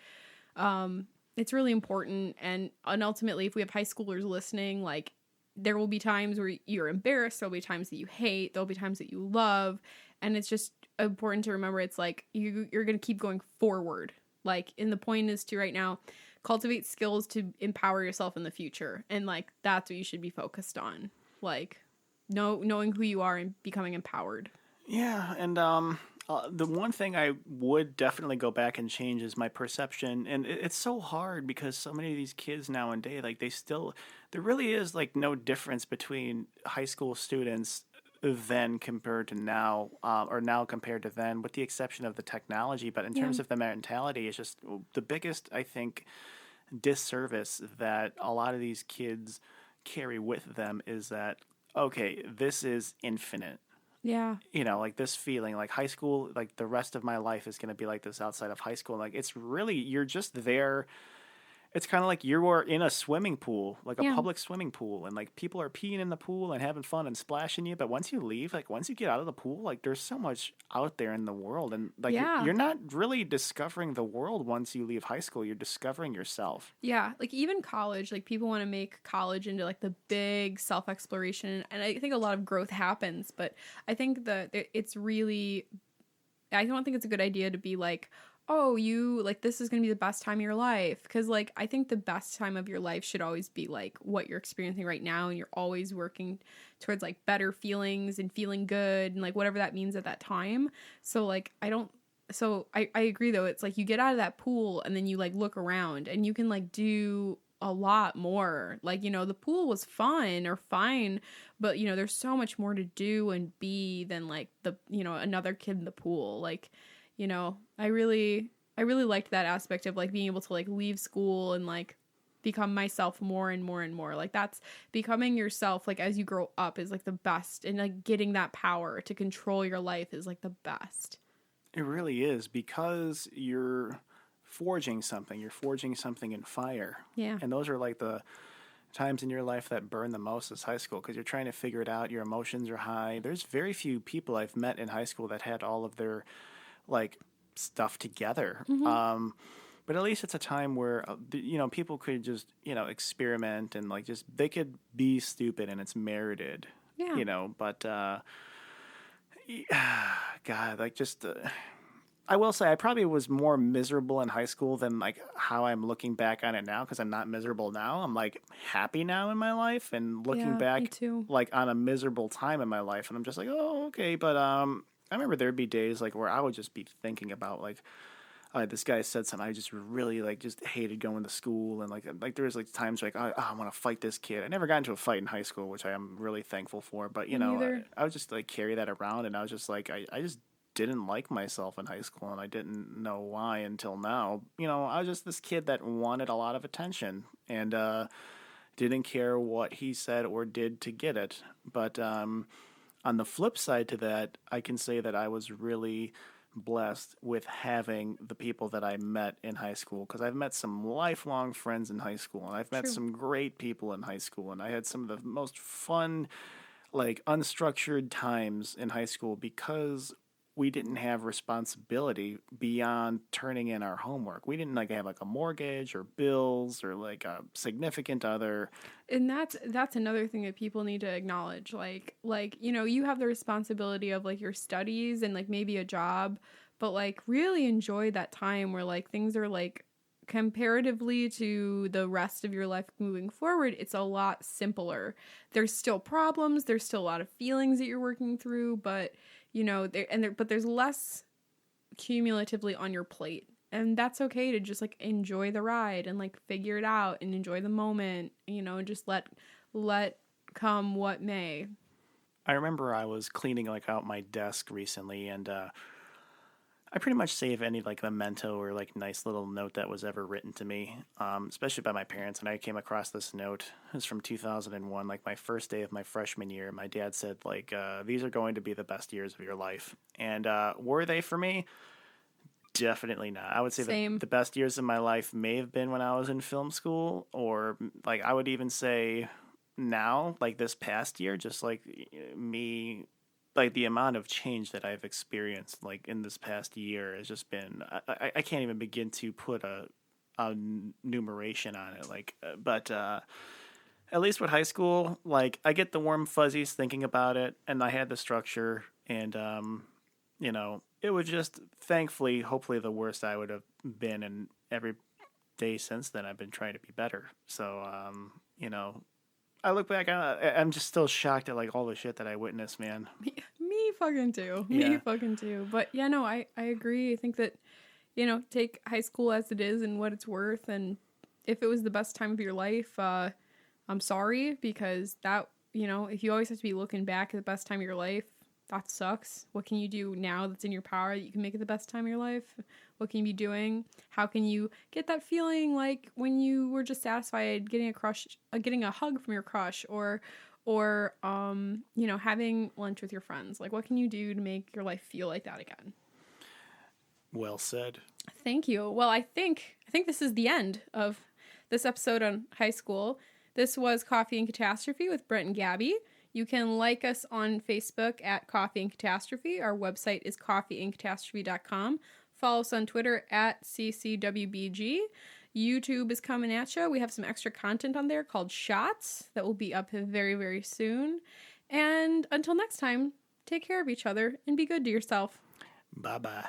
it's really important. And ultimately, if we have high schoolers listening, like there will be times where you're embarrassed, there'll be times that you hate, there'll be times that you love, and it's just important to remember it's like you're going to keep going forward. Like, and the point is to right now cultivate skills to empower yourself in the future. And like, that's what you should be focused on. Like knowing who you are and becoming empowered. yeah, and the one thing I would definitely go back and change is my perception. And it's so hard because so many of these kids nowadays, like there really is like no difference between high school students then compared to now, or now compared to then, with the exception of the technology. But in terms of the mentality, it's just the biggest, I think, disservice that a lot of these kids carry with them is that, okay, this is infinite. Yeah. You know, like this feeling, like high school, like the rest of my life is going to be like this outside of high school. Like it's really, you're just there. It's kind of like you are in a swimming pool, like a Yeah. public swimming pool, and like people are peeing in the pool and having fun and splashing you. But once you leave, like once you get out of the pool, like there's so much out there in the world, and like Yeah. you're not really discovering the world once you leave high school. You're discovering yourself. Yeah, like even college, like people want to make college into like the big self exploration, and I think a lot of growth happens, but I think that it's really, I don't think it's a good idea to be like, oh, you like this is going to be the best time of your life, because like I think the best time of your life should always be like what you're experiencing right now, and you're always working towards like better feelings and feeling good and like whatever that means at that time. So like I agree though, it's like you get out of that pool and then you like look around and you can like do a lot more. Like, you know, the pool was fun or fine, but you know, there's so much more to do and be than like the, you know, another kid in the pool. Like, you know, I really liked that aspect of like being able to like leave school and like become myself more and more and more. Like that's becoming yourself like as you grow up is like the best, and like getting that power to control your life is like the best. It really is, because you're forging something. You're forging something in fire. Yeah. And those are like the times in your life that burn the most is high school, because you're trying to figure it out. Your emotions are high. There's very few people I've met in high school that had all of their like stuff together. Mm-hmm. But at least it's a time where you know, people could just, you know, experiment and like just they could be stupid and it's merited. Yeah. You know, but God, like just I will say I probably was more miserable in high school than like how I'm looking back on it now, because I'm not miserable now. I'm like happy now in my life and looking Yeah, me back too. like on a miserable time in my life, and I'm just like, oh, okay. But I remember there'd be days like where I would just be thinking about like this guy said something I just really like just hated going to school, and like there was like times like I want to fight this kid. I never got into a fight in high school, which I am really thankful for. But you Me know, neither. I would just like carry that around, and I was just like I just didn't like myself in high school, and I didn't know why until now. You know, I was just this kid that wanted a lot of attention and didn't care what he said or did to get it. But on the flip side to that, I can say that I was really blessed with having the people that I met in high school, because I've met some lifelong friends in high school, and I've met True. some great people in high school, and I had some of the most fun, like unstructured times in high school because we didn't have responsibility beyond turning in our homework. We didn't like have like a mortgage or bills or like a significant other. And that's another thing that people need to acknowledge. Like you know, you have the responsibility of like your studies and like maybe a job, but like really enjoy that time where like things are like comparatively to the rest of your life moving forward, it's a lot simpler. There's still problems, there's still a lot of feelings that you're working through, but you know, but there's less cumulatively on your plate. And that's okay to just like enjoy the ride and like figure it out and enjoy the moment, you know, and just let come what may. I remember I was cleaning like out my desk recently, and I pretty much save any like memento or like nice little note that was ever written to me, especially by my parents. And I came across this note. It was from 2001, like my first day of my freshman year. My dad said like, "These are going to be the best years of your life," and were they for me? Definitely not. I would say Same. the best years of my life may have been when I was in film school, or like I would even say now, like this past year, just like me, like the amount of change that I've experienced like in this past year has just been, I can't even begin to put a numeration on it. Like, but at least with high school, like I get the warm fuzzies thinking about it, and I had the structure, and you know, it was just thankfully, hopefully, the worst I would have been, and every day since then, I've been trying to be better. So, you know, I look back, I'm just still shocked at like all the shit that I witnessed, man. Me fucking too. Me Yeah. fucking too. But yeah, no, I agree. I think that, you know, take high school as it is and what it's worth. And if it was the best time of your life, I'm sorry, because that, you know, if you always have to be looking back at the best time of your life, that sucks. What can you do now that's in your power that you can make it the best time of your life? What can you be doing? How can you get that feeling like when you were just satisfied getting a hug from your crush, or having lunch with your friends? Like, what can you do to make your life feel like that again? Well said. Thank you. Well, I think this is the end of this episode on high school. This was Coffee and Catastrophe with Brent and Gabi. You can like us on Facebook at Coffee and Catastrophe. Our website is coffeeandcatastrophe.com. Follow us on Twitter at CCWBG. YouTube is coming at you. We have some extra content on there called Shots that will be up very, very soon. And until next time, take care of each other and be good to yourself. Bye-bye.